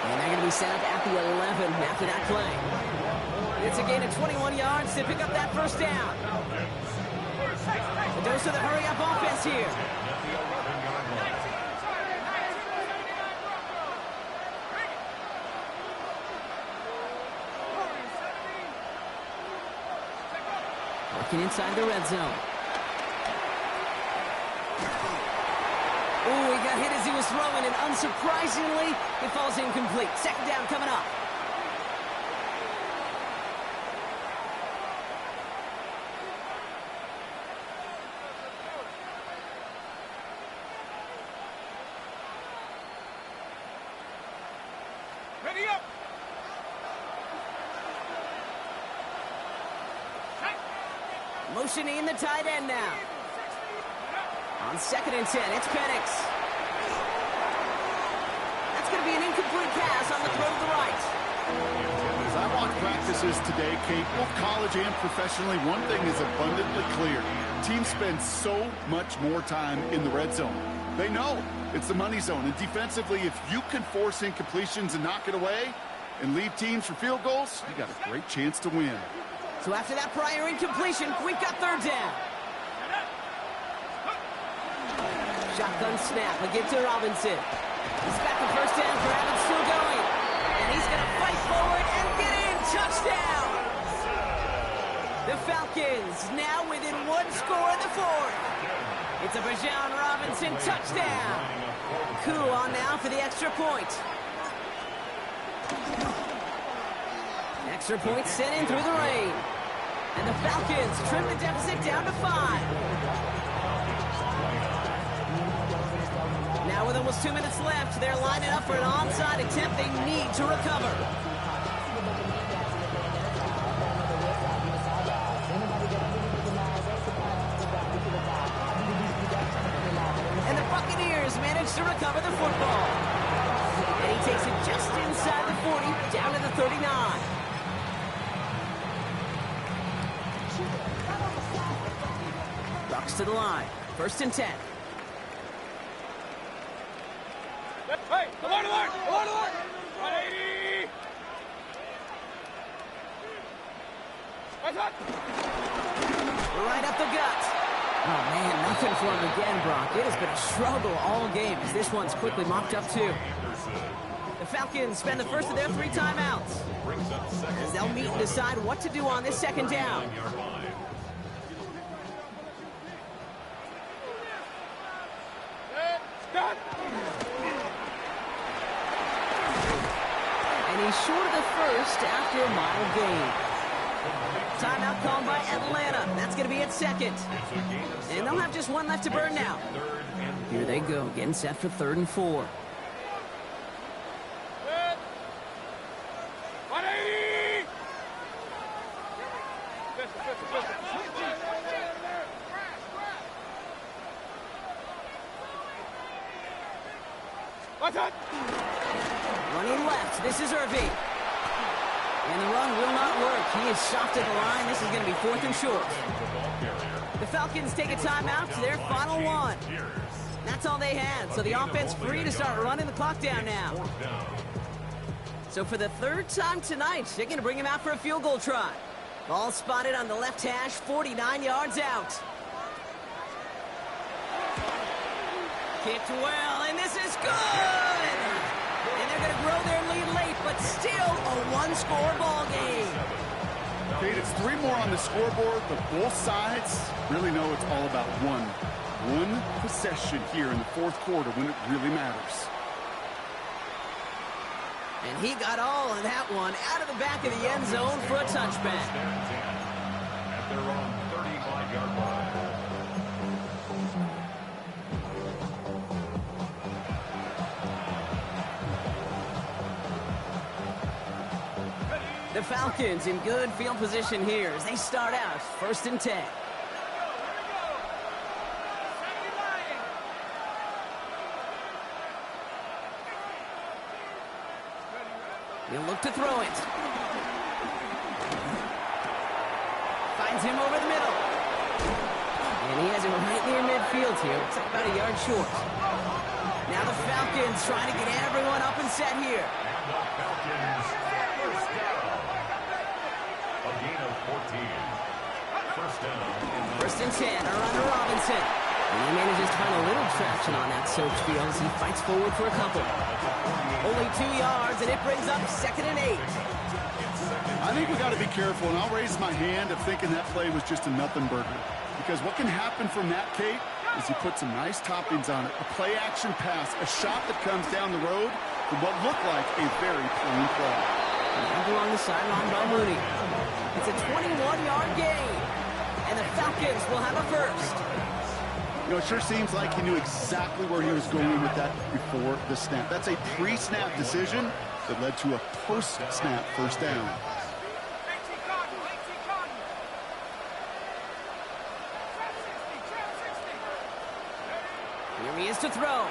[SPEAKER 1] And they're going to be set up at the 11 after that play. It's a gain of 21 yards to pick up that first down. A dose of the hurry-up offense here. Working inside the red zone. Oh, he got hit as he was throwing, and unsurprisingly, it falls incomplete. Second down coming up.
[SPEAKER 2] Ready up.
[SPEAKER 1] Motioning the tight end now. On 2nd and 10, it's Penix. That's going to be an incomplete pass on the throw to the right.
[SPEAKER 3] As I watch practices today, Kate, both college and professionally, one thing is abundantly clear. Teams spend so much more time in the red zone. They know it's the money zone. And defensively, if you can force incompletions and knock it away and lead teams for field goals, you got a great chance to win.
[SPEAKER 1] So after that prior incompletion, we've got third down. Shotgun snap, a give to Robinson. He's got the first down, Grabin still going. And he's going to fight forward and get in. Touchdown! The Falcons now within one score in the fourth. It's a Bijan Robinson touchdown. Coup on now for the extra point. Extra point sent in through the rain. And the Falcons trim the deficit down to 5. Now with almost 2 minutes left, they're lining up for an onside attempt they need to recover. And the Buccaneers manage to recover the football. And he takes it just inside the 40, down to the 39. Bucks to the line. 1st and 10.
[SPEAKER 2] Hey, alert, alert, alert, alert. 180.
[SPEAKER 1] Right up the gut. Oh, man, nothing for him again, Brock. It has been a struggle all game as this one's quickly mopped up, too. The Falcons spend the first of their 3 timeouts as they'll meet and decide what to do on this second down. And he's short of the first after a mile gain. Timeout called by Atlanta. That's going to be at 2nd. And they'll have just 1 left to burn now. Here they go, getting set for 3rd and 4.
[SPEAKER 2] 180. What's that?
[SPEAKER 1] Running left, this is Irving. And the run will not work. He is soft at the line. This is going to be 4th and short. The Falcons take a timeout to their final 1. That's all they had, so the offense free to start running the clock down now. So for the 3rd time tonight, they're going to bring him out for a field goal try. Ball spotted on the left hash, 49 yards out. Kicked well, and this is good! And they're going to grow their lead late, but still a 1-score ball game.
[SPEAKER 3] Kate, it's 3 more on the scoreboard, but both sides really know it's all about 1. one possession here in the fourth quarter when it really matters.
[SPEAKER 1] And he got all of that one out of the back of the end zone for a touchback.
[SPEAKER 4] At their own 35-yard line.
[SPEAKER 1] The Falcons in good field position here as they start out 1st and 10. He'll look to throw it. Finds him over the middle. And he has it right near midfield here. It's like about a yard short. Now the Falcons trying to get everyone up and set here.
[SPEAKER 4] And the Falcons, first down. A gain of 14. First down.
[SPEAKER 1] 1st and 10 are under Robinson. And he manages to find a little traction on that search field as he fights forward for a couple. Only 2 yards, and it brings up 2nd and 8.
[SPEAKER 3] I think we got to be careful, and I'll raise my hand of thinking that play was just a nothing burger. Because what can happen from that, Kate, is you put some nice toppings on it. A play-action pass, a shot that comes down the road from what looked like a very plain play.
[SPEAKER 1] Over on the sideline by Mooney. It's a 21-yard gain, and the Falcons will have a first.
[SPEAKER 3] You know, it sure seems like he knew exactly where he was going with that before the snap. That's a pre-snap decision that led to a post-snap first down.
[SPEAKER 1] Here he is to throw.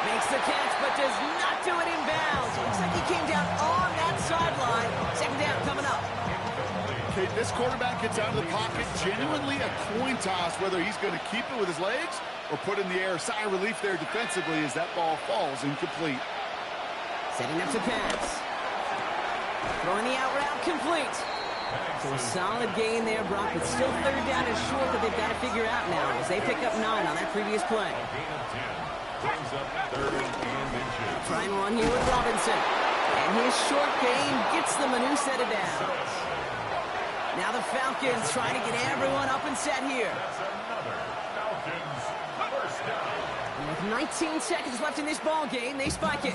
[SPEAKER 1] Makes the catch, but does not do it in bounds. Looks like he came down on that sideline. 2nd down coming up.
[SPEAKER 3] Okay, this quarterback gets out of the pocket, genuinely a coin toss, whether he's going to keep it with his legs or put in the air. Sigh of relief there defensively as that ball falls incomplete.
[SPEAKER 1] Setting up to pass. Throwing the out route complete. So a solid gain there, Brock, but still 3rd down is short that they've got to figure out now as they pick up 9 on that previous play.
[SPEAKER 4] Brings up 3rd and inches.
[SPEAKER 1] Try and run here with Robinson. And his short gain gets them a new set of downs. Now the Falcons trying to get everyone up and set here.
[SPEAKER 4] That's another Falcons first down.
[SPEAKER 1] And with 19 seconds left in this ball game, they spike it.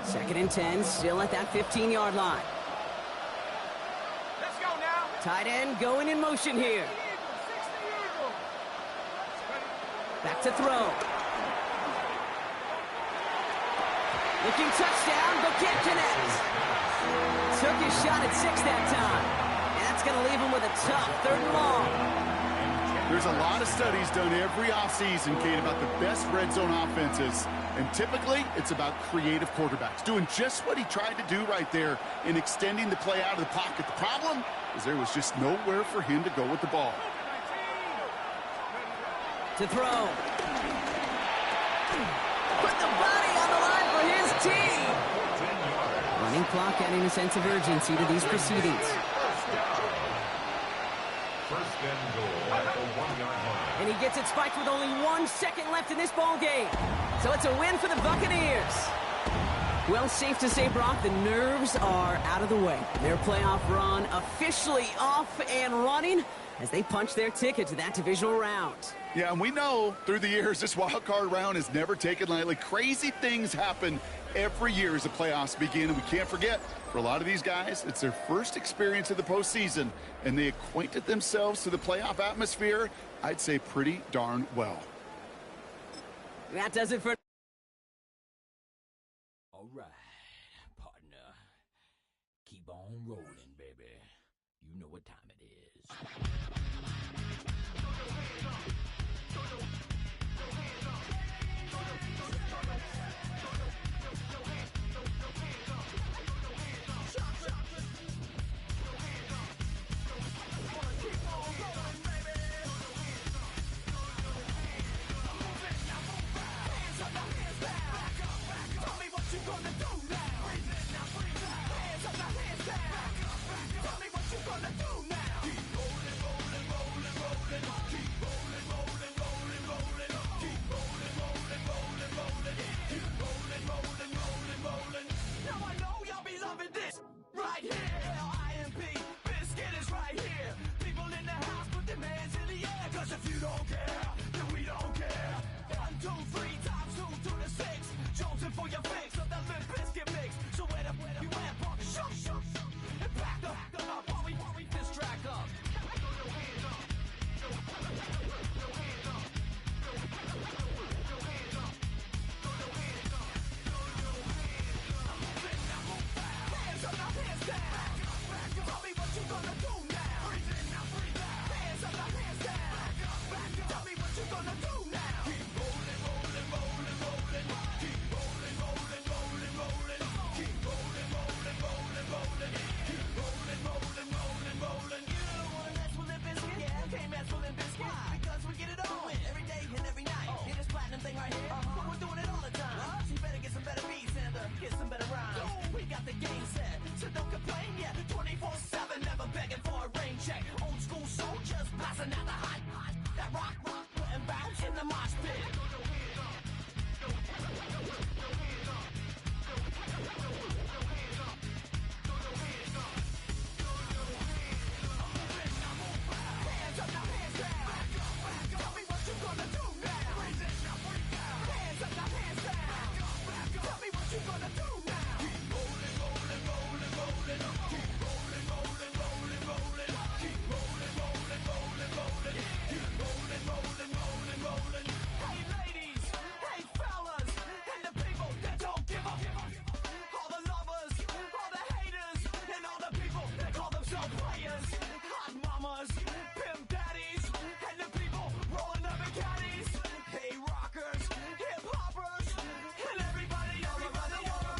[SPEAKER 1] Second and 10, still at that 15-yard line.
[SPEAKER 2] Let's go now.
[SPEAKER 1] Tight end going in motion here. Back to throw. Looking touchdown, but can't connect. Took his shot at 6 that time. And that's going to leave him with a tough 3rd and long.
[SPEAKER 3] There's a lot of studies done every offseason, Kate, about the best red zone offenses. And typically, it's about creative quarterbacks doing just what he tried to do right there in extending the play out of the pocket. The problem is there was just nowhere for him to go with the ball.
[SPEAKER 1] To throw. Put the body on the line for his team. Running clock adding a sense of urgency to these proceedings.
[SPEAKER 4] First and goal at the 1-yard line.
[SPEAKER 1] And he gets it spiked with only 1 second left in this ball game. So it's a win for the Buccaneers. Well, safe to say, Brock, the nerves are out of the way. Their playoff run officially off and running as they punch their ticket to that divisional round.
[SPEAKER 3] Yeah, and we know through the years this wild card round is never taken lightly. Crazy things happen every year as the playoffs begin, and we can't forget, for a lot of these guys, it's their first experience of the postseason, and they acquainted themselves to the playoff atmosphere, I'd say pretty darn well.
[SPEAKER 1] That does it for...
[SPEAKER 5] All right, partner. Keep on rolling, baby. You know what time it is.
[SPEAKER 6] gonna do now? Breathe in, now breathe out. Hands up, now hands down. Back up, back up. Tell me what you gonna do now. Keep rolling, rolling, rolling, rolling. Keep rolling, rolling, rolling, rolling. Keep rolling, rolling, rolling, rolling. Keep rolling, rolling, rolling, rolling. You don't wanna mess with Limp Bizkit? Yeah, can't mess with Limp Bizkit. Why? Because we get it on every day and every night. Hear this platinum thing right here? But we're doing it all the time. So you better get some better beats and get some better rhymes. We got the game set, so don't complain. Yeah, 24/7, never begging for a rain check. Old school soldiers blasting out the hot. That rock, and bounce in the mosh pit. Hands up, now hands down. Tell me what you gonna do now. Breathe in, now breathe out. Hands up, now hands down. Tell me what you gonna do now. Keep rolling, rolling, rolling, rolling. Keep rolling, rolling, rolling, rolling. Keep rolling, rolling, rolling, rolling. Keep rolling, rolling, rolling, rolling. Hey ladies, hey fellas, and the people that don't give up. All the lovers, all the haters, and all the people that call themselves players. Hot mamas, pimp daddies, and the people rolling up in caddies. Hey rockers, hip hoppers, and everybody all around the world.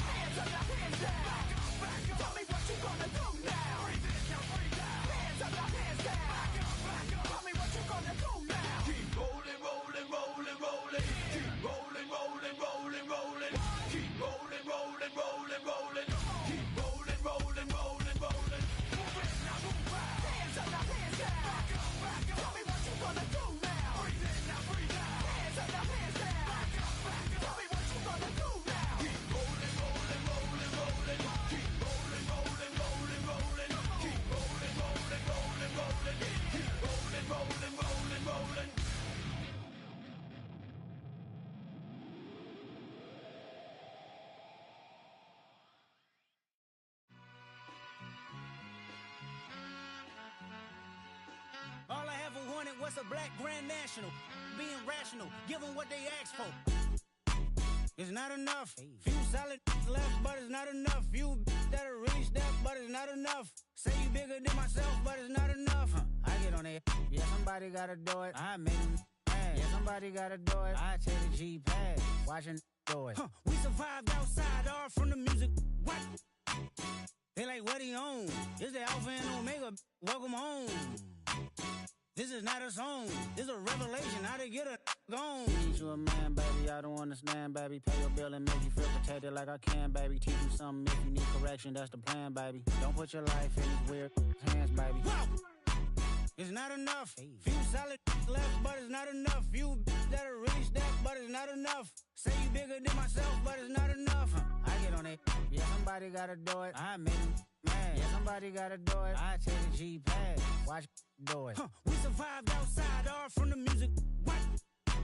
[SPEAKER 6] Hands up, now hands down. Tell me what you gonna do now. Breathe in, now breathe out. Hands up, now hands down. Tell me what you gonna do now. Keep rolling, rolling, rolling, rolling. Keep rolling, rolling, rolling, rolling. Keep rolling, rolling, rolling, rolling. Keep rolling, rolling, rolling, rolling. Move in, now move out. Hands up, now hands down. Tell me what you gonna do now. Breathe in, now breathe out. Hands up, now hands down. Tell me what you gonna do now. Keep rolling, rolling, rolling, rolling. Keep rolling, rolling, rolling, rolling. Keep rolling, rolling, rolling, rolling. Keep rolling, rolling, rolling, rolling.
[SPEAKER 7] All I ever wanted was a black grand national. Being rational, give them what they ask for. It's not enough. Few solid left, but it's not enough. Few that'll reach that, but it's not enough. Say you bigger than myself, but it's not enough. I get on it. Yeah, somebody gotta do it. I make them mad. Yeah, somebody gotta do it. I take the G-pad. Watching do it. We survived outside, all from the music. What? They like, what he on? It's the Alpha and Omega. Welcome home. This is not a song. This is a revelation. How to get a gone. Teach you a man, baby. I don't understand, baby. Pay your bill and make you feel protected like I can, baby. Teach you something if you need correction. That's the plan, baby. Don't put your life in these weird hands, baby. Whoa! It's not enough. Few solid left, but it's not enough. Few that'll reach that, but it's not enough. Say you bigger than myself, but it's not enough. I get on it. Yeah, somebody gotta do it. I make them mad. Yeah, somebody gotta do it. I take the G-pad. Watch do it. We survived outside, all from the music. What?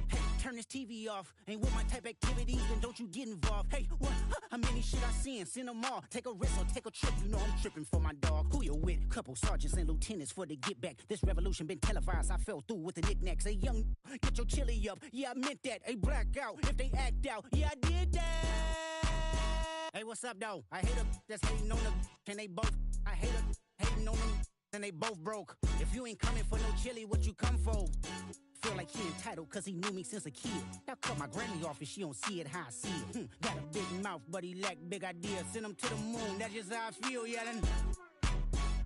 [SPEAKER 7] Hey, turn this TV off. Ain't with my type activities, then don't you get involved. Hey, what? How many shit I seen? Send them all. Take a risk or take a trip. You know I'm tripping for my dog. Who you with? Couple sergeants and lieutenants for the get back. This revolution been televised. I fell through with the knickknacks. Hey, young, get your chili up. Yeah, I meant that. Hey, black out if they act out. Yeah, I did that. Hey, what's up, though? I hate a that's hating on the and they both. I hate a hating on them and they both broke. If you ain't coming for no chili, what you come for? Feel like he entitled cause he knew me since a kid. I cut my granny off and she don't see it how I see it. Got a big mouth, but he lack big ideas. Send him to the moon, that's just how I feel, yelling.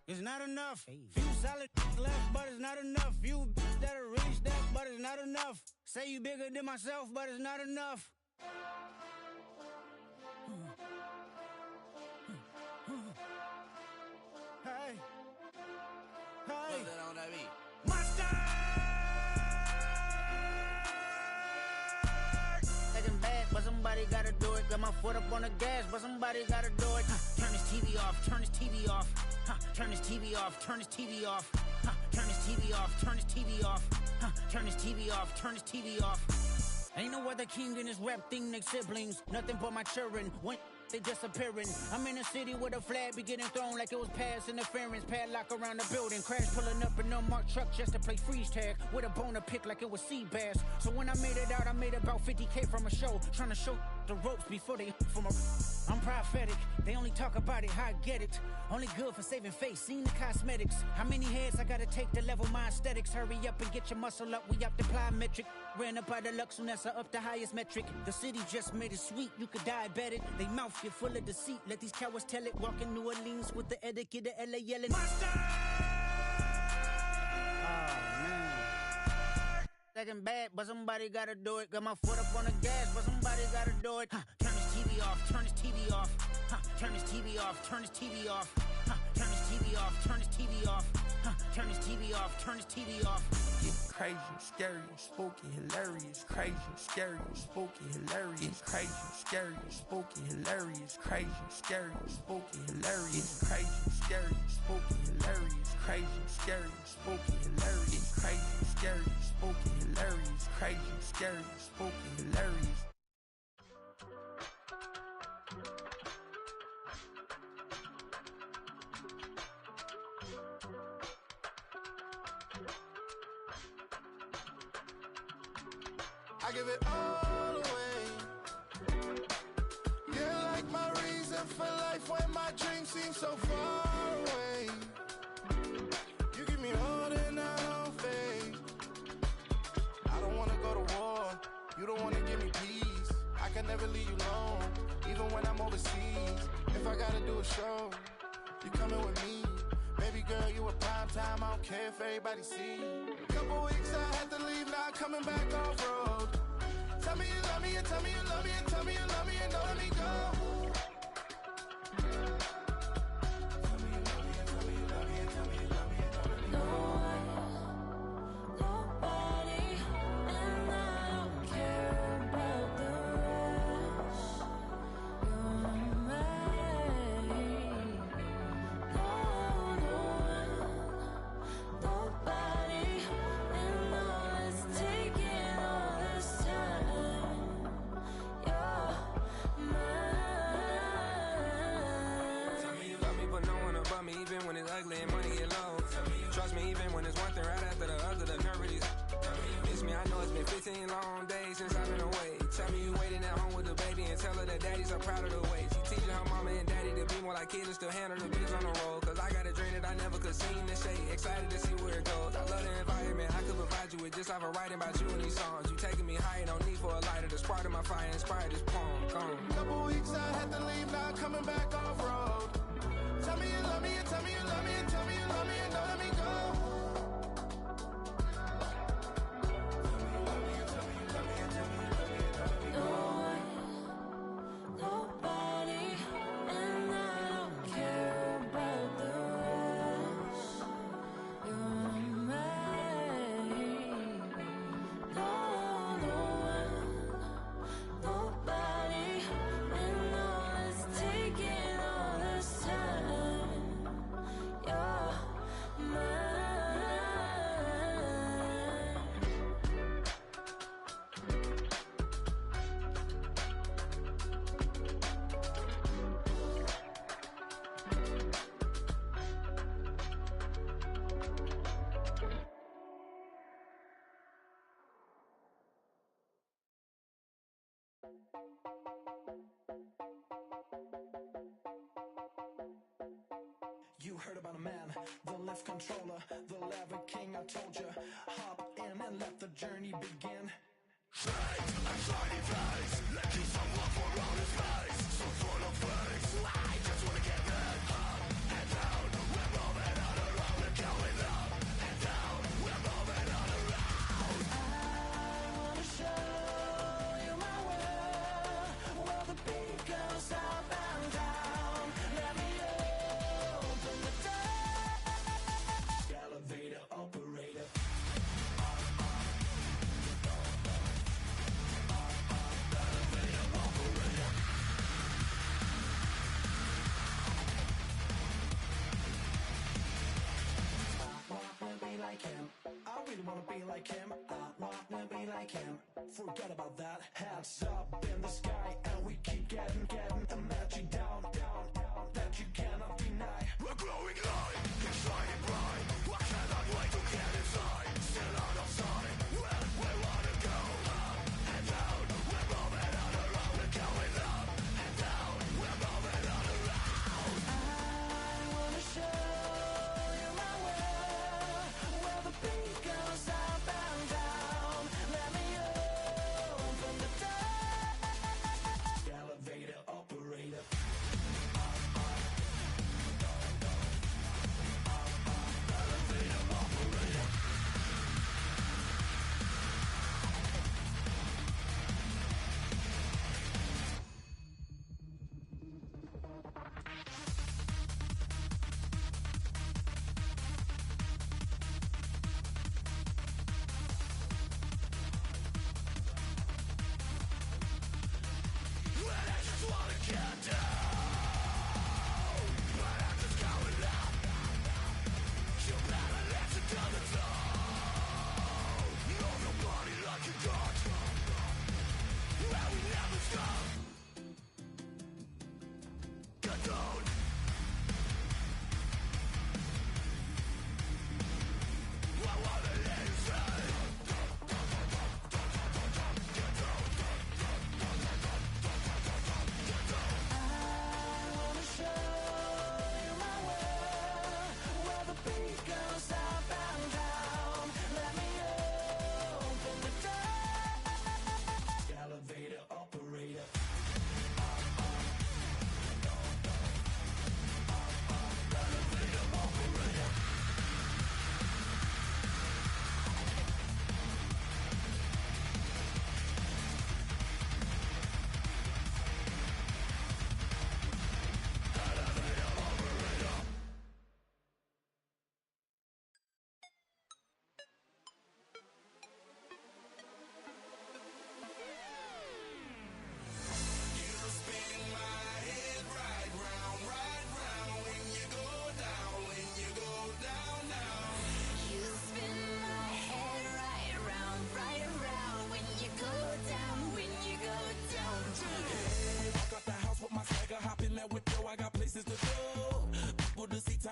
[SPEAKER 7] It's not enough. Few solid left, but it's not enough. Few that'll reach that, but it's not enough. Say you bigger than myself, but it's not enough. Hey. Hey. Monster! Taking bad, but somebody gotta do it. Got my foot up on the gas, but somebody gotta do it. Turn this TV off, turn this TV off. Turn this TV off, turn this TV off. Turn this TV off, turn this TV off. Turn this TV off, turn this TV off. Ain't no other king in this rap thing, they siblings. Nothing but my children. When they disappearing. I'm in a city where the flag be getting thrown like it was past interference. Padlock around the building. Crash pulling up an unmarked truck just to play freeze tag. With a bone to pick like it was sea bass. So when I made it out, I made about 50K from a show. Trying to show the ropes before they from a... I'm prophetic. They only talk about it, how I get it. Only good for saving face, seen the cosmetics. How many heads I gotta take to level my aesthetics? Hurry up and get your muscle up, we up the plyometric. Ran up out of luck, soon as I up the highest metric. The city just made it sweet, you could diabetic. They mouth get full of deceit, let these cowards tell it. Walk in New Orleans with the etiquette of LA yelling. Monster! Second bad, but somebody gotta do it. Got my foot up on the gas, but somebody gotta do it. Turn this TV off, turn this TV off. Turn this TV off, turn this TV off. Turn this TV off, turn this TV off. Turn this TV off, turn this TV off.
[SPEAKER 8] It's crazy, scary, spooky, hilarious. Crazy, scary, spooky, hilarious. Crazy, scary, spooky, hilarious. Crazy, scary, spooky, hilarious. Crazy, scary, spooky, hilarious. Crazy, scary, spooky, hilarious. Crazy, scary, spooky, hilarious. Crazy, scary, spooky, hilarious.
[SPEAKER 6] I give it all away. You're like my reason for life when my dreams seem so far away. You give me all that I don't fade. I don't wanna go to war. You don't wanna give me peace. I can never leave you alone, even when I'm overseas. If I gotta do a show, you coming with me. Baby girl, you a prime time. I don't care if everybody see. Couple weeks I had to leave, now coming back off road. Tell me you love me and tell me you love me and tell me you love me and don't let me go. Tell me you love me and tell me you love me and tell me you love me and don't let me go.
[SPEAKER 9] Nobody, and I don't care about the rest. You're mine. Nobody, and all is taking all this time. You're mine.
[SPEAKER 8] Tell me you love me, but no one above me, even when it's ugly and money get low. Trust me, even when it's one thing right after the other, the nerve of these. Miss me, I know it's been 15 long days since I've been away. Tell me you waiting at home with the baby and tell her that daddy's so proud of the way. She teaching her mama and daddy to be more like kids and still handle the biz on the road. Cause I got a dream that I never could see in the shade. Excited to see where it goes. I love the environment. I could provide you with just off of writing about you in these songs. You taking me higher, no need for a lighter. The spark of my fire inspired this poem. Gone.
[SPEAKER 6] Couple weeks I had to leave, now coming back off road. Tell me you love me and tell me you love me and tell me you love me and don't let me go.
[SPEAKER 9] Nobody, and I don't care about the rest. You're mine. Nobody, and all is taking all this time. You're mine.
[SPEAKER 6] You heard about a man, the lift controller, the lever king. I told you, hop in and let the journey begin. I wanna show you my world, where the beat goes up and down. Let me open the door. Elevator operator. Like him, I really wanna be like him. I wanna be like him. Forget about that. Hands up in the sky, and we keep getting and let you down, that you cannot deny. We're glowing light, keep shining bright. I cannot wait to get inside. Still out of sight, where we wanna go. Up and down, we're moving on our own. We're going up and down, we're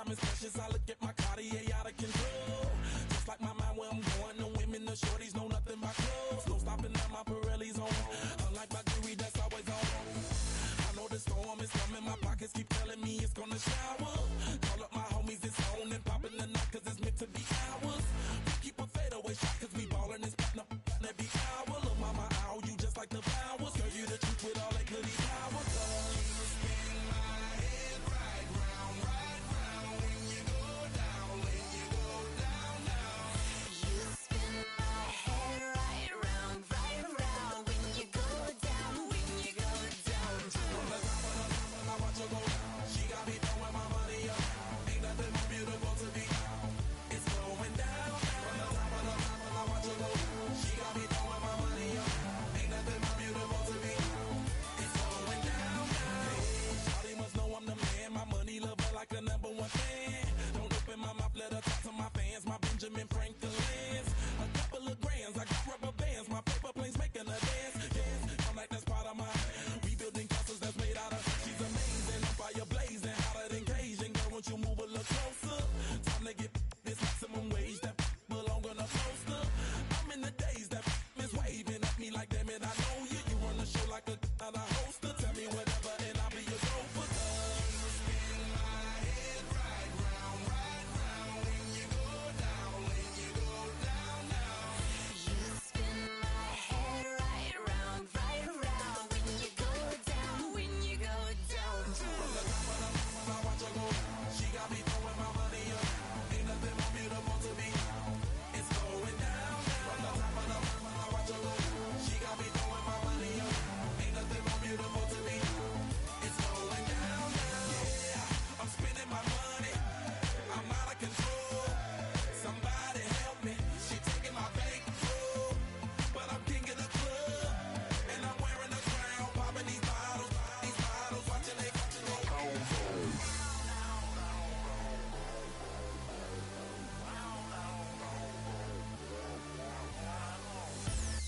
[SPEAKER 10] time is precious. I look at my Cartier out of control. Just like my mind where I'm going. The women, the shorties know nothing but clothes. No stopping at my Pirelli's on. Unlike my jewelry that's always on. I know the storm is coming. My pockets keep telling me it's gonna shower. Call up my homies, it's on and popping the night 'cause it's meant to be ours. We keep a fadeaway shot 'cause we ballin' this platinum every hour. Look, mama, I owe you just like the flowers. Girl, you the truth with all that goody power. You spin my head right round when you go down, when you go down, down.
[SPEAKER 9] You spin my head right round when you go down, when you go down.
[SPEAKER 10] From the top of the top, I watch her go down. She got me throwing my money up. Ain't nothing more beautiful to be. It's going down. From the top of the top, I watch her go down. She got me throwing my money up. Ain't nothing more beautiful to be. It's going down. Shawty must know I'm the man. My money lover like a #1 fan. Don't open my mouth, let her talk to my fans. My Benjamin Franklin's. A couple of grands, I got rubber bands. My paper planes making a dance. Yes, I'm like that's part of my rebuilding castles that's made out of. She's amazing, I'm fire blazing, hotter than Cajun. Girl, won't you move a little closer? Time to get this maximum wage that belong on a poster. I'm in the days that is waving at me like, damn it, I know you. You run the show like a hoster. Tell me whatever and I'll be your gopher. You spin my head right round when you go down, when you go down, down.
[SPEAKER 9] You spin my head right round when you go down, when you go down.
[SPEAKER 10] From the top of the mountain, I watch her go down. She got me throwing my money up. Ain't nothing more beautiful to be. It's going down. From the top of the mountain, I watch her go down. She got me throwing my money up. Ain't nothing more beautiful to be. It's going down. Yeah, I'm spending my money. I'm out of control. Somebody help me. She taking my bankroll, but I'm king of the club, and I'm wearing a crown, popping these bottles, watching they go.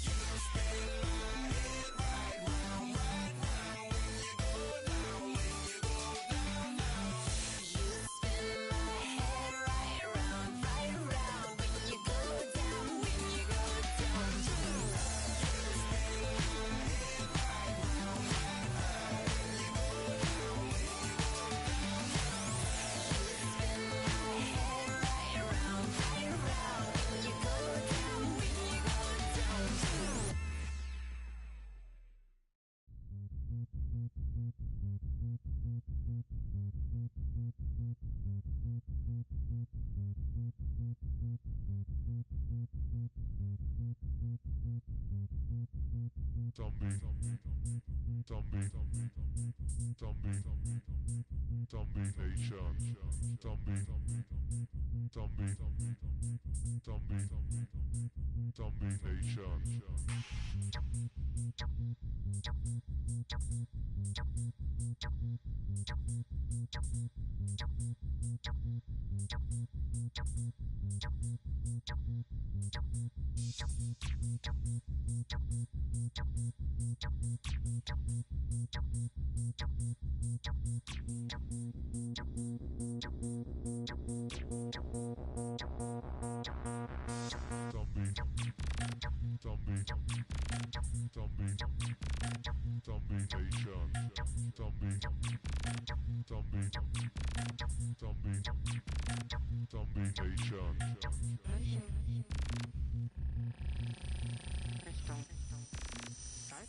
[SPEAKER 9] You spin my head right round when you go down, when you go down.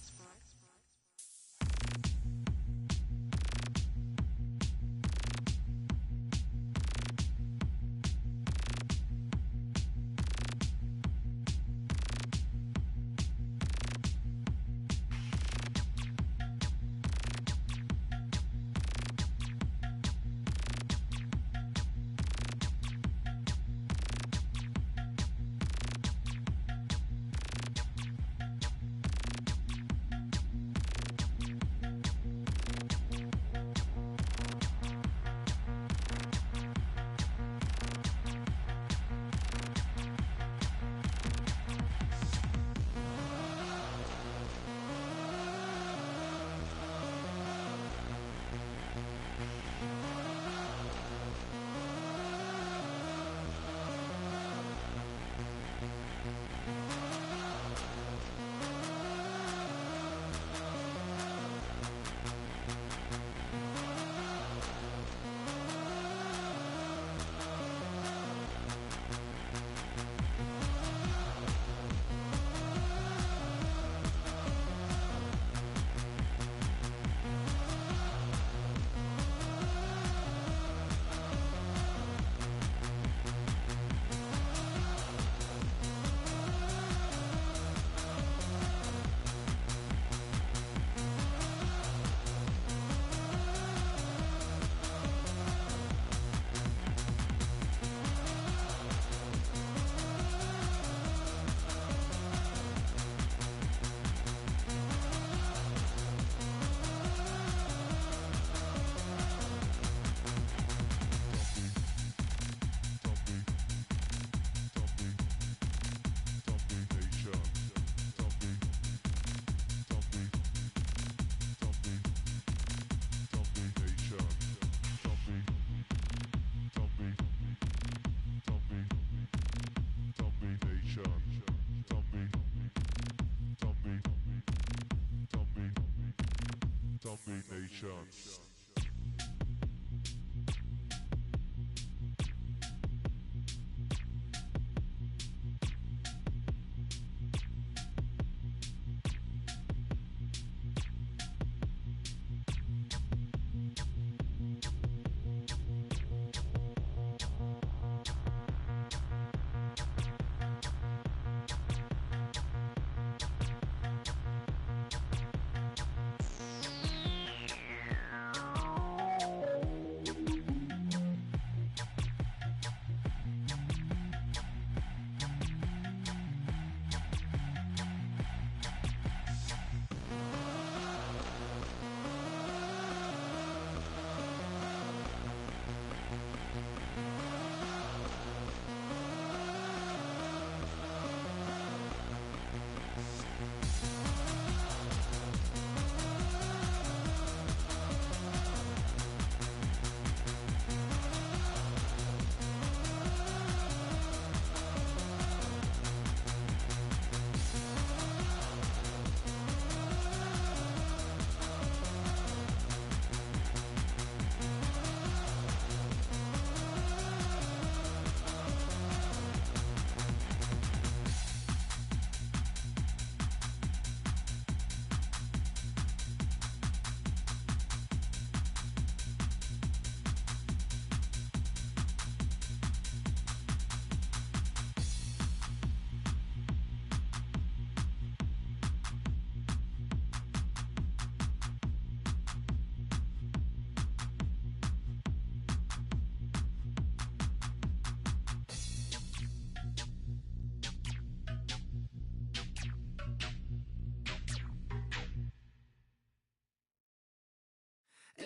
[SPEAKER 4] shots.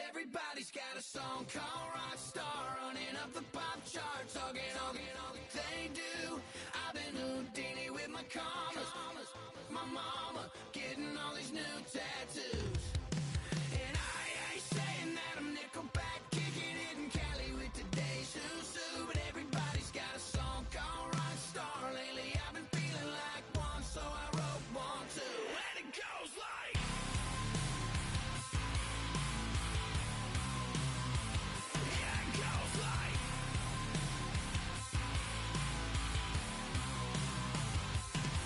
[SPEAKER 6] Everybody's got a song called Rockstar, running up the pop charts, all they do. I've been Houdini with my commas, my mama getting all these new tattoos. And I ain't saying that I'm Nickelback, kicking it in Cali with today's Susu, but everybody's got a song called Rockstar. Lately I've been feeling like one, so I wrote one too, and it goes like.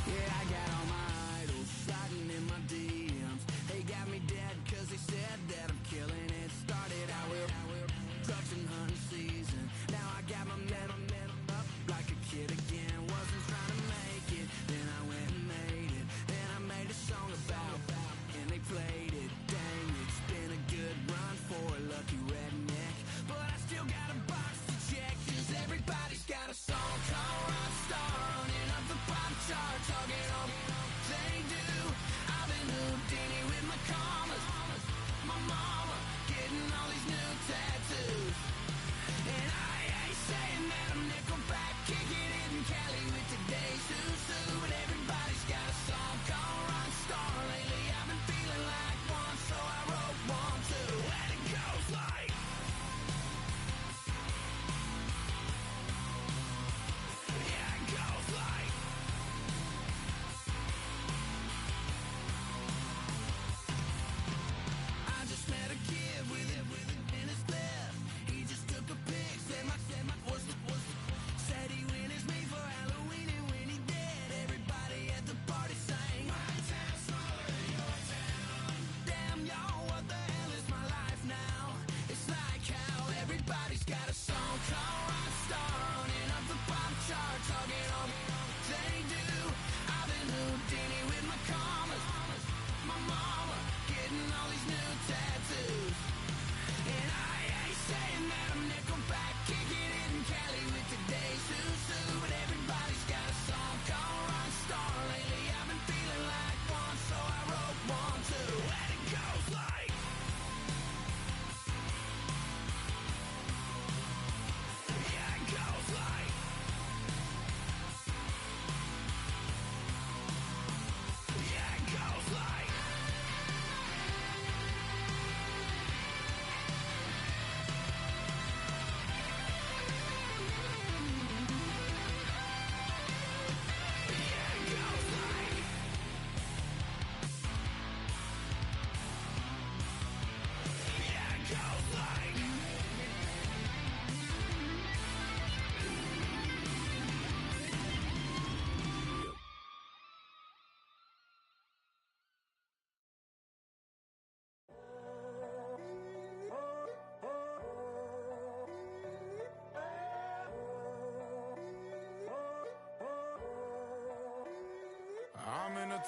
[SPEAKER 6] Yeah, I got all my idols sliding in my DMs. They got me dead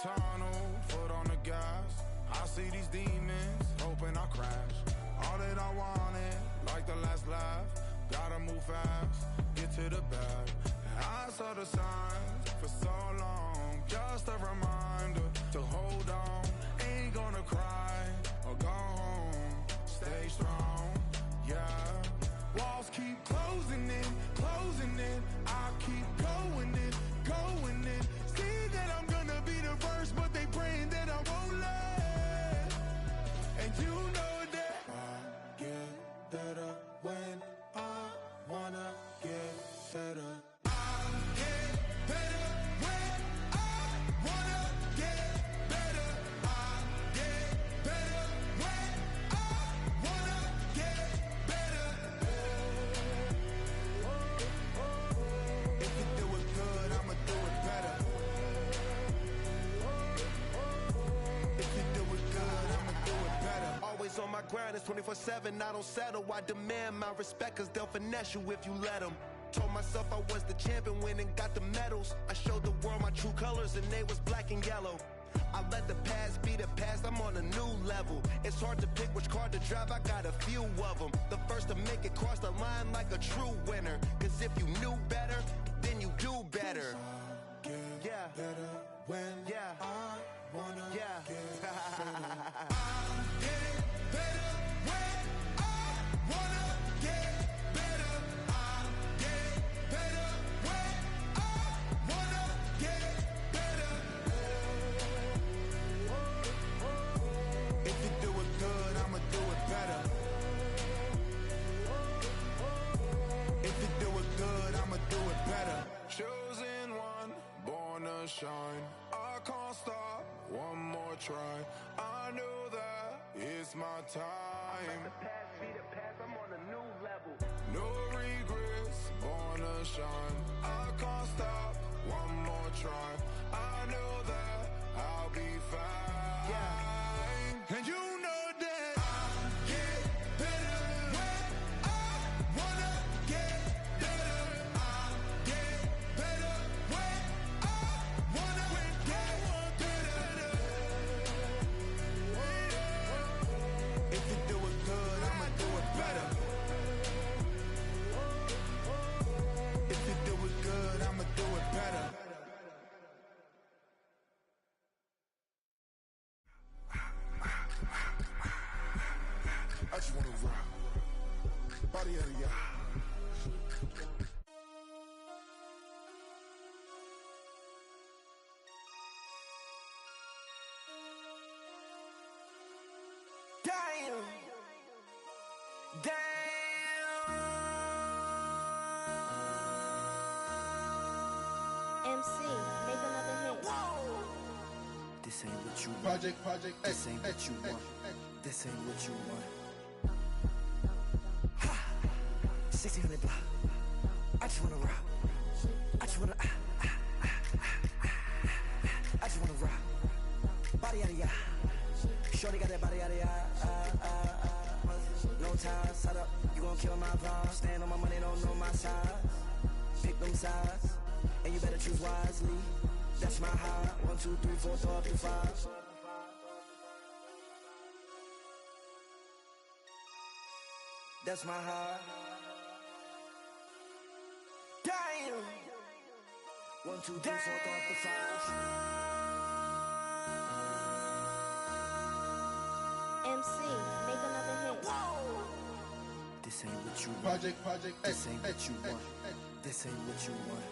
[SPEAKER 10] tunnel, foot on the gas. I see these demons, hoping I crash. All that I wanted, like the last laugh. Gotta move fast, get to the bag. I saw the signs for so long, just a reminder to hold on. Ain't gonna cry or go home, stay strong, yeah. Walls keep closing in, I keep going in, going in. See that I'm gonna be the first, but they praying that I won't let. And you know that I get better when I wanna get better. I get better when I wanna get better. I get better when I wanna get better. If you do it good, I'ma do it better. If you do it good, I'ma do it better.
[SPEAKER 11] Always on my grind, it's 24/7, I don't settle. I demand my respect, cause they'll finesse you if you let them. Told myself I was the champion, went and got the medals. I showed the world my true colors and they was black and yellow. I let the past be the past, I'm on a new level. It's hard to pick which car to drive, I got a few of them. The first to make it cross the line like a true winner. Cause if you knew better, then you do better. Yeah.
[SPEAKER 10] Better when I wanna
[SPEAKER 11] Yeah.
[SPEAKER 10] get better. I get better when I wanna get better. I get better when I wanna get better. If you do it good, I'ma do it better. If you do it good, I'ma do it better. Chosen one, born to shine. I can't stop, one more try. I know that it's my time.
[SPEAKER 11] The past be the past, I'm on a new level.
[SPEAKER 10] No regrets, born to shine. I can't stop, one more try. I know that I'll be fine.
[SPEAKER 11] Yeah.
[SPEAKER 10] And you know that I get better when I wanna get better. I get better when I wanna get better.
[SPEAKER 11] If you do it good, I'ma do it better.
[SPEAKER 10] If you do it good, I'ma do it better.
[SPEAKER 12] I just wanna rock. Body out of y'all.
[SPEAKER 11] Damn.
[SPEAKER 13] MC, make another hit.
[SPEAKER 14] This ain't what you want.
[SPEAKER 12] Project
[SPEAKER 14] This ain't what you want. This ain't what you want. 1600 block. I just wanna rock. I just wanna I just wanna rock. Body out of ya. Shorty got that body out of ya. No ties, set up. You gon' kill my vibe. Stand on my money, don't know my size. Pick them sides, and you better choose wisely. That's my high. 1, 2, 3, 4, throw up to 5. That's my high. Damn. 1, 2, 3, 4, throw up to 5.
[SPEAKER 13] MC, make another hit.
[SPEAKER 14] This ain't what you want.
[SPEAKER 12] Project
[SPEAKER 14] This ain't what you want. This ain't what you want.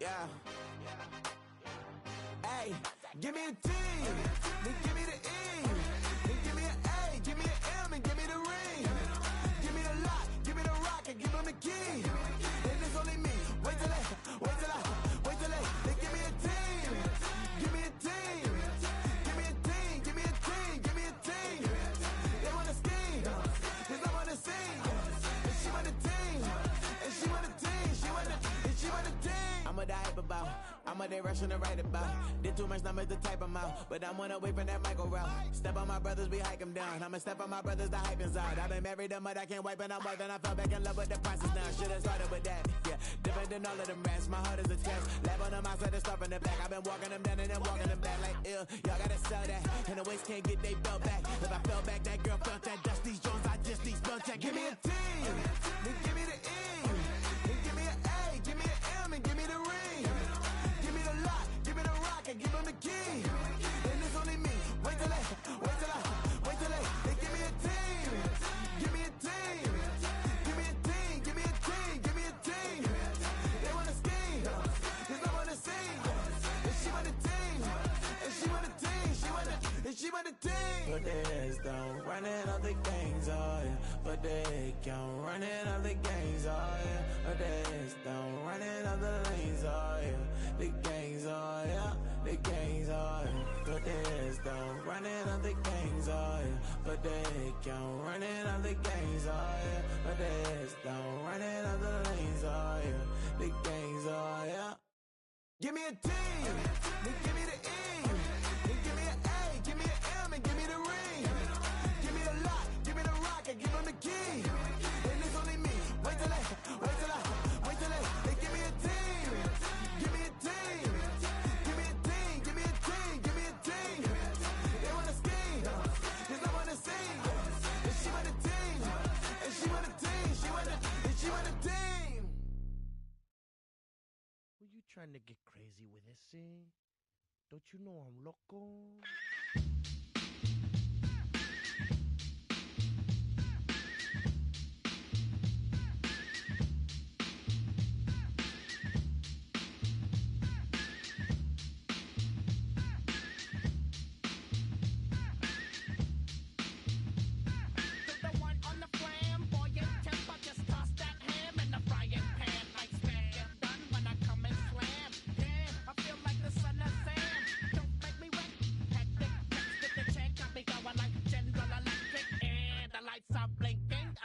[SPEAKER 14] Yeah. Hey, give me a T, then give me the E, then give me an A, give me an M, and give me the ring. Give me the lock, give me the rock, and give them the key. And it's only me. Wait till they, then give me a team. Give me a team. Give me a team, give me a team, give me a team. They wanna scheme, cause I wanna sing. And she want a team, and she want a team, and she want a team. I'm a hype about, I'm a they rushing to write about. Did too much numbers to type them out, but I'm one away from that Michael route. Step on my brothers, we hike them down. I'ma step on my brothers, the hype is out. I've been married to mud, I can't wipe and I'm wiping. I fell back in love with the process now. Should've started with that, yeah. Different than all of them rats, my heart is a test. Lab on them outside and stuff in the back. I've been walking them down and then walking them back like ill. Y'all gotta sell that, and the waist can't get they belt back. If I fell back, that girl felt that dust. These Jones, I just these spell check. Give me a team, then give me the E, then give me an A, give me an M, and give me the ring. Give me the lock, give me the rock, and give them the key. And it's only me. Wait till they, then give me a team. Give me a team. Give me a team, give me a team, give me a team. They wanna scheme, cause I wanna sing. And she want a team, and she want a team, and she want a team. But there's don't running all the gangs, oh yeah. But they can't running all the gangs, oh yeah. But there's don't running all the lanes, oh yeah. The gangs, oh yeah. The gangs, oh yeah. But there's don't running all the gangs, oh yeah. But they can't running all the gangs, oh yeah. But there's don't running all the lanes, oh yeah. The gangs, oh yeah. Give me a team, then give me the E, then give me an A, give me an M, and give me the ring. Give me the lock, give me the rock, and give them the key. And it's only me. Wait till they, then give me a team. Give me a team. Give me a team, give me a team, give me a team. They wanna scheme, cause I wanna sing. And she want a team, and she want a team, and she want a team.
[SPEAKER 15] Were you trying to get crazy with this, eh? Don't you know I'm loco?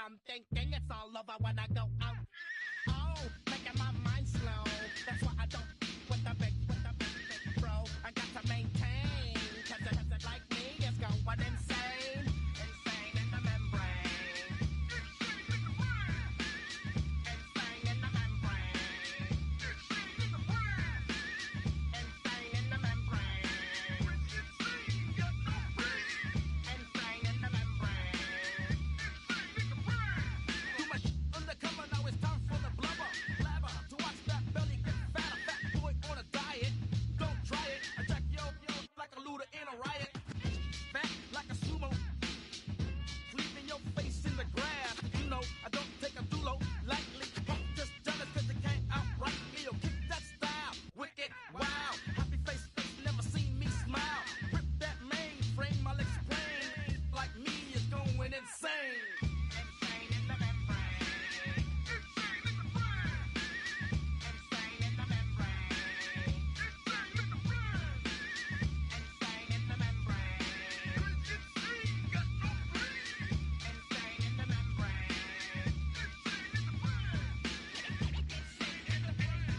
[SPEAKER 6] I'm thinking it's all over when I go out. Oh, making my mind slow. That's why I don't with the big bro. I got to maintain, cause it like me is going insane. Insane in the membrane. Insane in the membrane. Insane in the membrane. Insane in the membrane. Too much undercover, now it's time for the blubber. Blabber, to watch that belly get fatter. Fat boy on a diet, don't try it. Attack yo like a looter in a riot. Fat like a sumo, leaving your face in the grass. You know, I don't take a dulo lightly. Punk just jealous cause they can't outright me. Yo, kick that style, wicked, wow. Happy face, never seen me smile. Rip that mainframe, I'll explain. Like me is going insane. Insane in the membrane. Insane in the brain. Insane in the membrane. Insane in the brain. Insane in the membrane. Insane, got no brain. Insane in the membrane. Insane in the brain. Insane in the brain.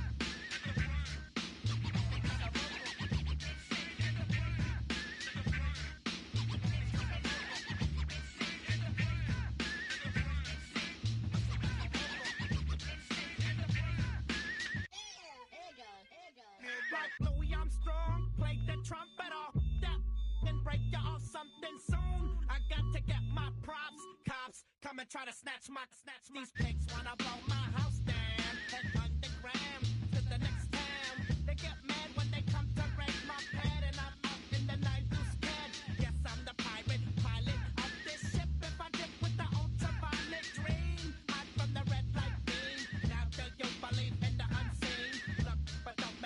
[SPEAKER 6] Like Louis Armstrong, play the trumpet off that and break you off something soon. I got to get my props. Cops come and try to snatch these pigs wanna blow my house down. And underground to the next town. They get mad when they come to raid my pad, and I'm up in the night too scared. Yes, I'm the pirate pilot of this ship. If I dip with the ultraviolet dream, hide from the red light beam. Now do you believe in the unseen? Look, but don't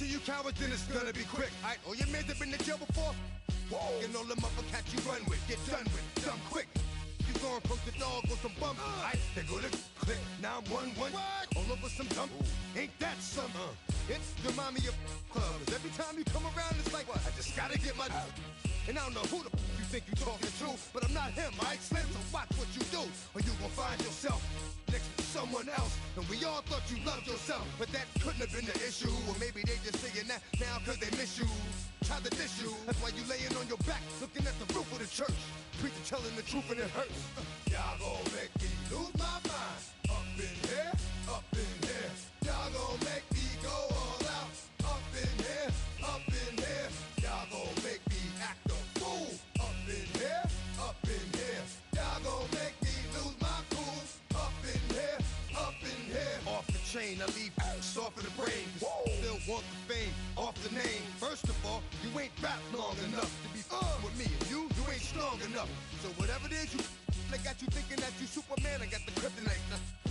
[SPEAKER 16] to you cowards, then it's gonna be quick. Alright, all your men have been to jail before? Whoa. And all them uppercats you run with, get done with, dumb quick. You going from the dog with some bump. Alright, they go to click. Now I'm 1-1. All over some dump. Ain't that some? It's remind me of clubs. Every time you come around, it's like, I just gotta get my. And I don't know who the you think you talking to, but I'm not him, alright, Slim? So watch what you do, or you gon' find yourself next to someone else. And we all thought you loved yourself, but that couldn't have been the issue. Or maybe they just saying that now cause they miss you. Try to diss you, that's why you laying on your back, looking at the roof of the church. Preacher telling the truth and it hurts. Y'all gon' make me lose my mind. Up in here, up in here. Y'all gon' make me go all out. Up in here, up in here. Y'all gon' make me act a fool. Up in here, up in here. Y'all gon' make me lose my cool. Up in here, up in here. Off the chain, I leave soft in the brain. Still want the fame, off the name. First of all, you ain't rap long enough to be with me. And you ain't strong enough. So whatever it is you I got you thinking that you Superman, I got the kryptonite.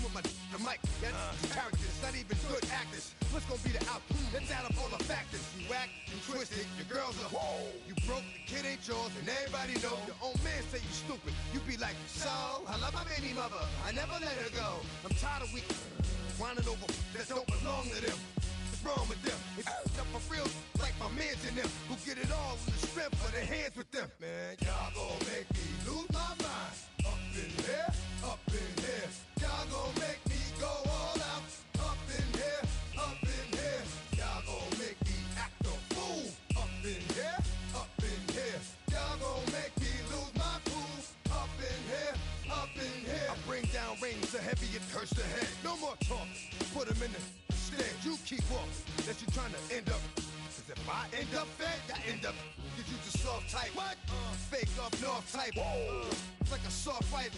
[SPEAKER 16] Come on, the mic, that's characters, not even good actors. What's gonna be the outcome? Let's add up all the factors. You act, you twisted, your girls are you broke, the kid ain't yours, and everybody know. Your own man say you stupid. You be like, so, I love my baby mother, I never let her go. I'm tired of weak whining over that don't belong to them. What's wrong with them? If you up for real, like my mans in them, who get it all in the strength of their hands with them. Man, y'all gon' make me lose my mind. Up in here, up in here. Y'all gon' make me go all out. Up in here, up in here. Y'all gon' make me act a fool. Up in here, up in here. Y'all gon' make me lose my cool. Up in here, up in here. I bring down rain so heavy it hurts the head. No more talk, put them in the stand. You keep walking, that you trying to end up. Cause if I end up fed, I end up. Cause you just soft type. What? Fake up north type. It's like a soft fight.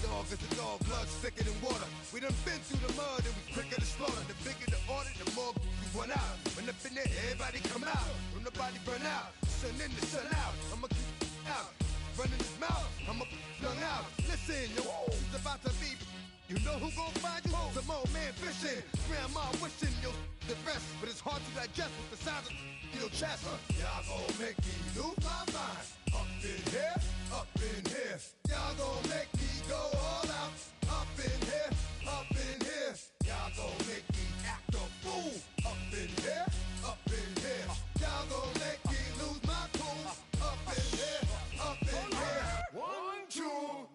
[SPEAKER 16] Dog is a dog, blood thicker than water. We done been through the mud and we quicker to slaughter. The bigger the order, the more we run out. When up in there, everybody come out. When the body burn out, sun in the sun out. I'ma keep out. Running his mouth, I'ma flung out. Listen, yo, it's about to be. You know who gon' find you? Some old man fishing. Grandma wishing you'll the best, but it's hard to digest with the sound of your chest. Y'all gon' make me lose my mind. Up in here, up in here. Y'all gon' make me go all out. Up in here, up in here. Y'all gon' make me act a fool. Up in here, up in here. Y'all gon' make me lose my cool. Up in here, up in here. 1, 2,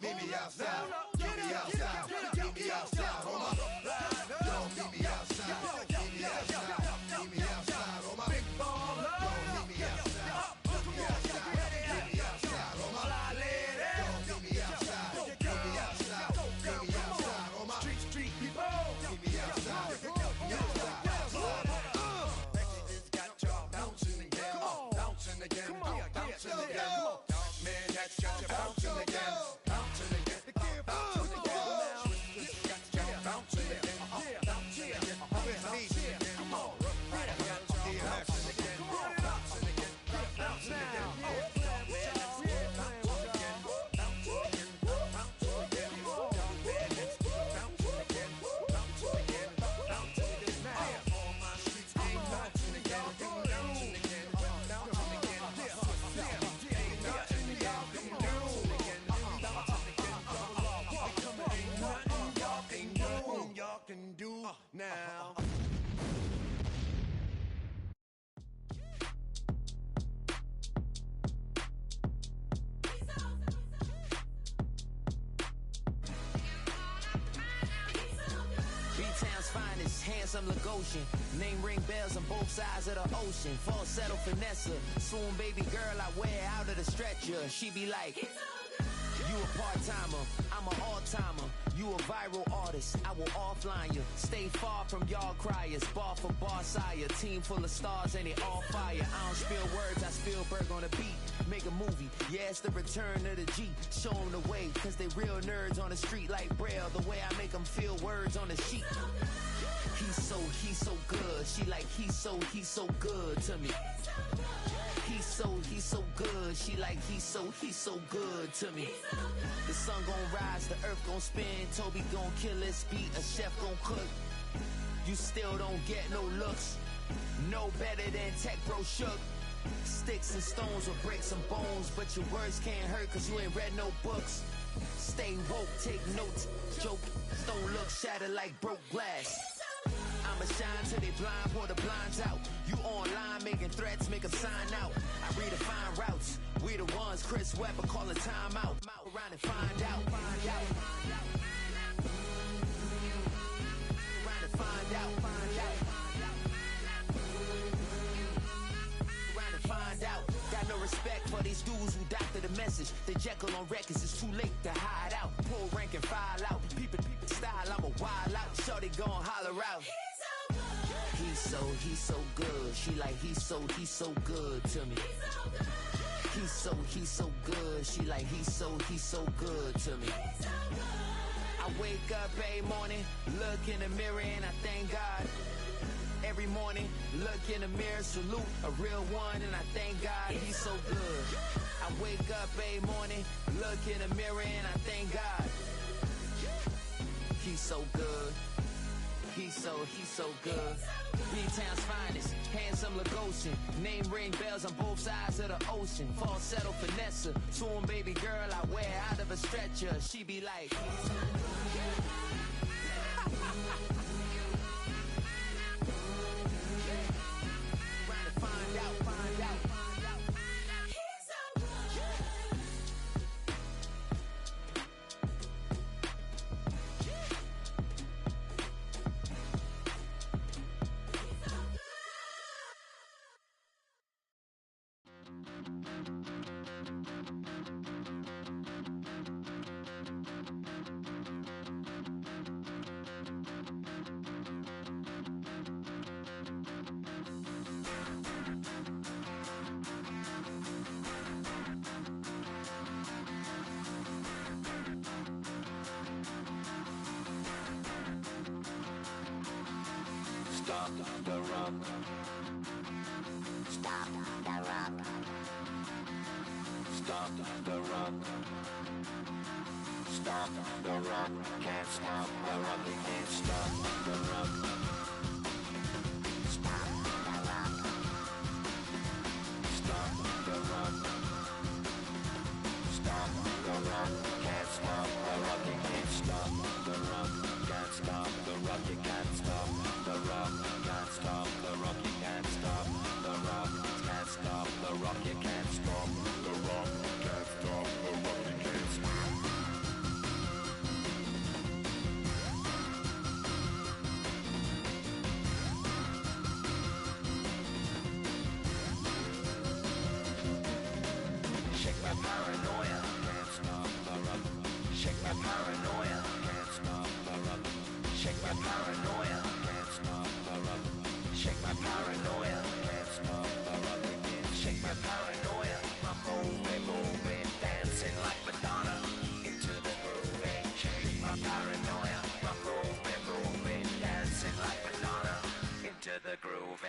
[SPEAKER 16] meet me outside. Meet me outside. Meet me outside. On my yo, meet me outside. Meet me outside. Meet me outside. On my big baller. Yo, meet me outside. Meet me outside. Meet me outside. On my yo, meet me outside. Meet me outside. Meet me outside. On my street people. Meet me outside. Meet me outside.
[SPEAKER 10] It's got y'all bouncing again. Bouncing again. Bouncing again. Man, that's got you bouncing again. Bouncing again. Bouncing again. It's got y'all bouncing again. Bouncing again. Bouncing again. Come on. Right. Bouncing again. Bouncing again. Bouncing again. Bouncing again. Can do now.
[SPEAKER 5] B-Town's finest, handsome Lagosian. Name ring bells on both sides of the ocean. Falsetto Vanessa, soon baby girl I wear out of the stretcher. She be like, you a part-timer, I'm an all-timer. You a viral artist, I will offline you. Stay far from y'all criers, bar for bar sire. Team full of stars and it all fire. I don't spill words, I spill Berg on the beat. Make a movie, yeah, it's the return of the G. Show them the way, cause they real nerds on the street like Braille. The way I make them feel words on the sheet. He's so good. She like, he's so good to me. He's so good. She like, he's so good to me. The sun gon' rise, the earth gon' spin. Toby gon' kill this beat, a chef gon' cook. You still don't get no looks. No better than Tech Bro Shook. Sticks and stones will break some bones, but your words can't hurt cause you ain't read no books. Stay woke, take notes, joke, don't look shattered like broke glass. I'ma shine till they blind, pour the blinds out. You online making threats, make them sign out. I redefine routes, we the ones Chris Webber calling time out. Around and find out, find out. Around and find out, find out. Around and find out. Got no respect for these dudes who doctor the message. The Jekyll on records, it's too late to hide out. Pull rank and file out. Peep style, I'm a wild out. Shorty gon' holler out. He's so good. She like he's so good to me. He's so good. She like he's so good to me. I wake up every morning, look in the mirror and I thank God. Every morning, look in the mirror, salute a real one and I thank God he's so good. I wake up every morning, look in the mirror and I thank God. He's so good. He's so good. B-Town's finest, handsome Lagosian. Name ring bells on both sides of the ocean. Falsetto finesse, swoon baby girl I wear out of a stretcher. She be like, trying to find out, find out.
[SPEAKER 6] Stop the rock. Stop the rock. Stop the rock. Stop the rock. Can't stop the rock. You can't stop the rock. Stop the rock. Stop the rock. Stop the rock. Can't stop the rock. You can't stop the rock. Can't stop the rock. You can't stop the rock. Can't stop the rock. You can't stop the rock. Can't stop the rock. You can't stop the rock. Can't stop the rock. You can't stop. Shake my paranoia. Can't stop the rock. Shake my paranoia. Can't stop the rock. Shake my paranoia. Can't stop the rock. Shake my paranoia. Can't stop the rock. Shake my paranoia. I'm moving, dancing like Madonna into the groove. Shake my paranoia. I'm moving, dancing like Madonna into the groove.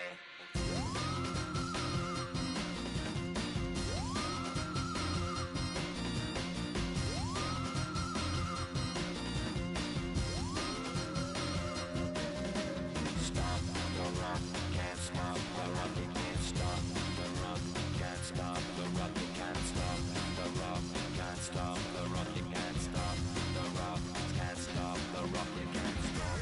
[SPEAKER 6] Stop the rock, can't stop the rock, you can't stop the rock, can't stop the rock, you can't stop the rock, can't stop the rock, you can't stop the rock, can't stop the rock, you can't stop.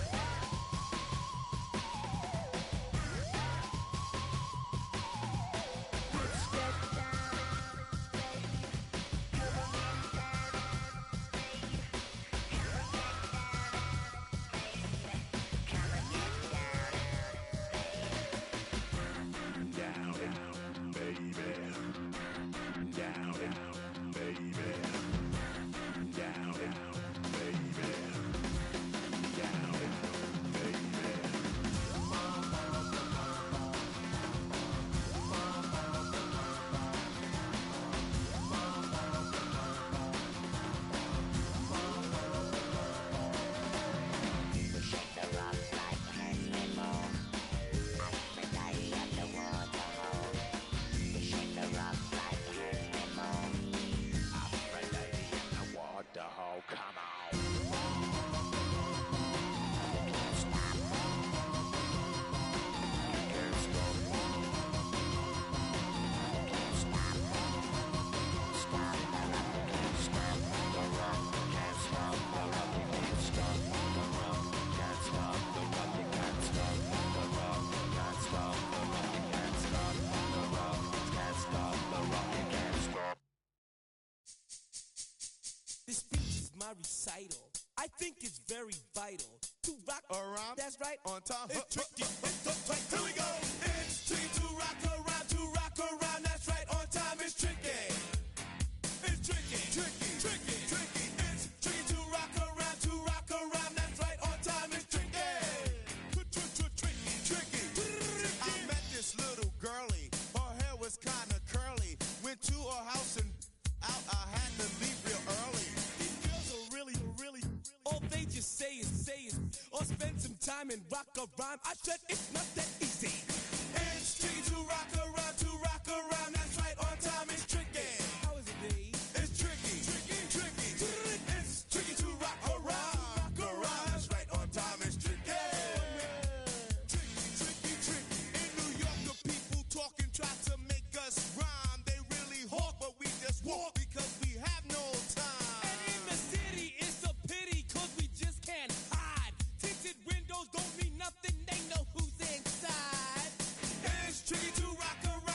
[SPEAKER 17] my recital. I think it's very vital to rock around. That's right, on time. It's tricky. Here we go. It's tricky to rock around. That's right, on time. It's tricky. It's tricky. It's tricky to rock around. That's right, on time. It's tricky. Tricky.
[SPEAKER 16] I met this little girlie. Her hair was kind of curly. Went to her house and out. I had to leave real early.
[SPEAKER 17] These girls are really, all they just say is, or spend some time and rock a rhyme. I said it's not that easy. It's tricky to rock around. That's right, on time. It's tricky. How is it, Dave? It's tricky. It's tricky to rock around. That's right, on time. It's tricky.
[SPEAKER 16] Tricky. In New York, the people talking try to make us rhyme. They really hawk, but we just walk because we have no time.
[SPEAKER 17] And in the city, it's a pity, cause we just can't hide. Tinted windows don't mean nothing, they know who's inside. It's tricky to rock around.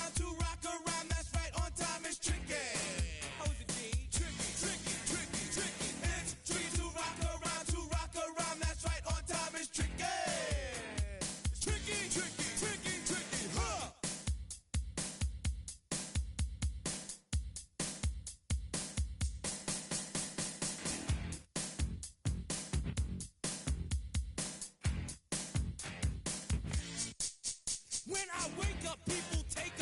[SPEAKER 17] That's right, on time. It's tricky. How is it, D? Tricky. It's tricky to rock around. That's right, on time. It's tricky. Tricky, huh? When I wake up, people take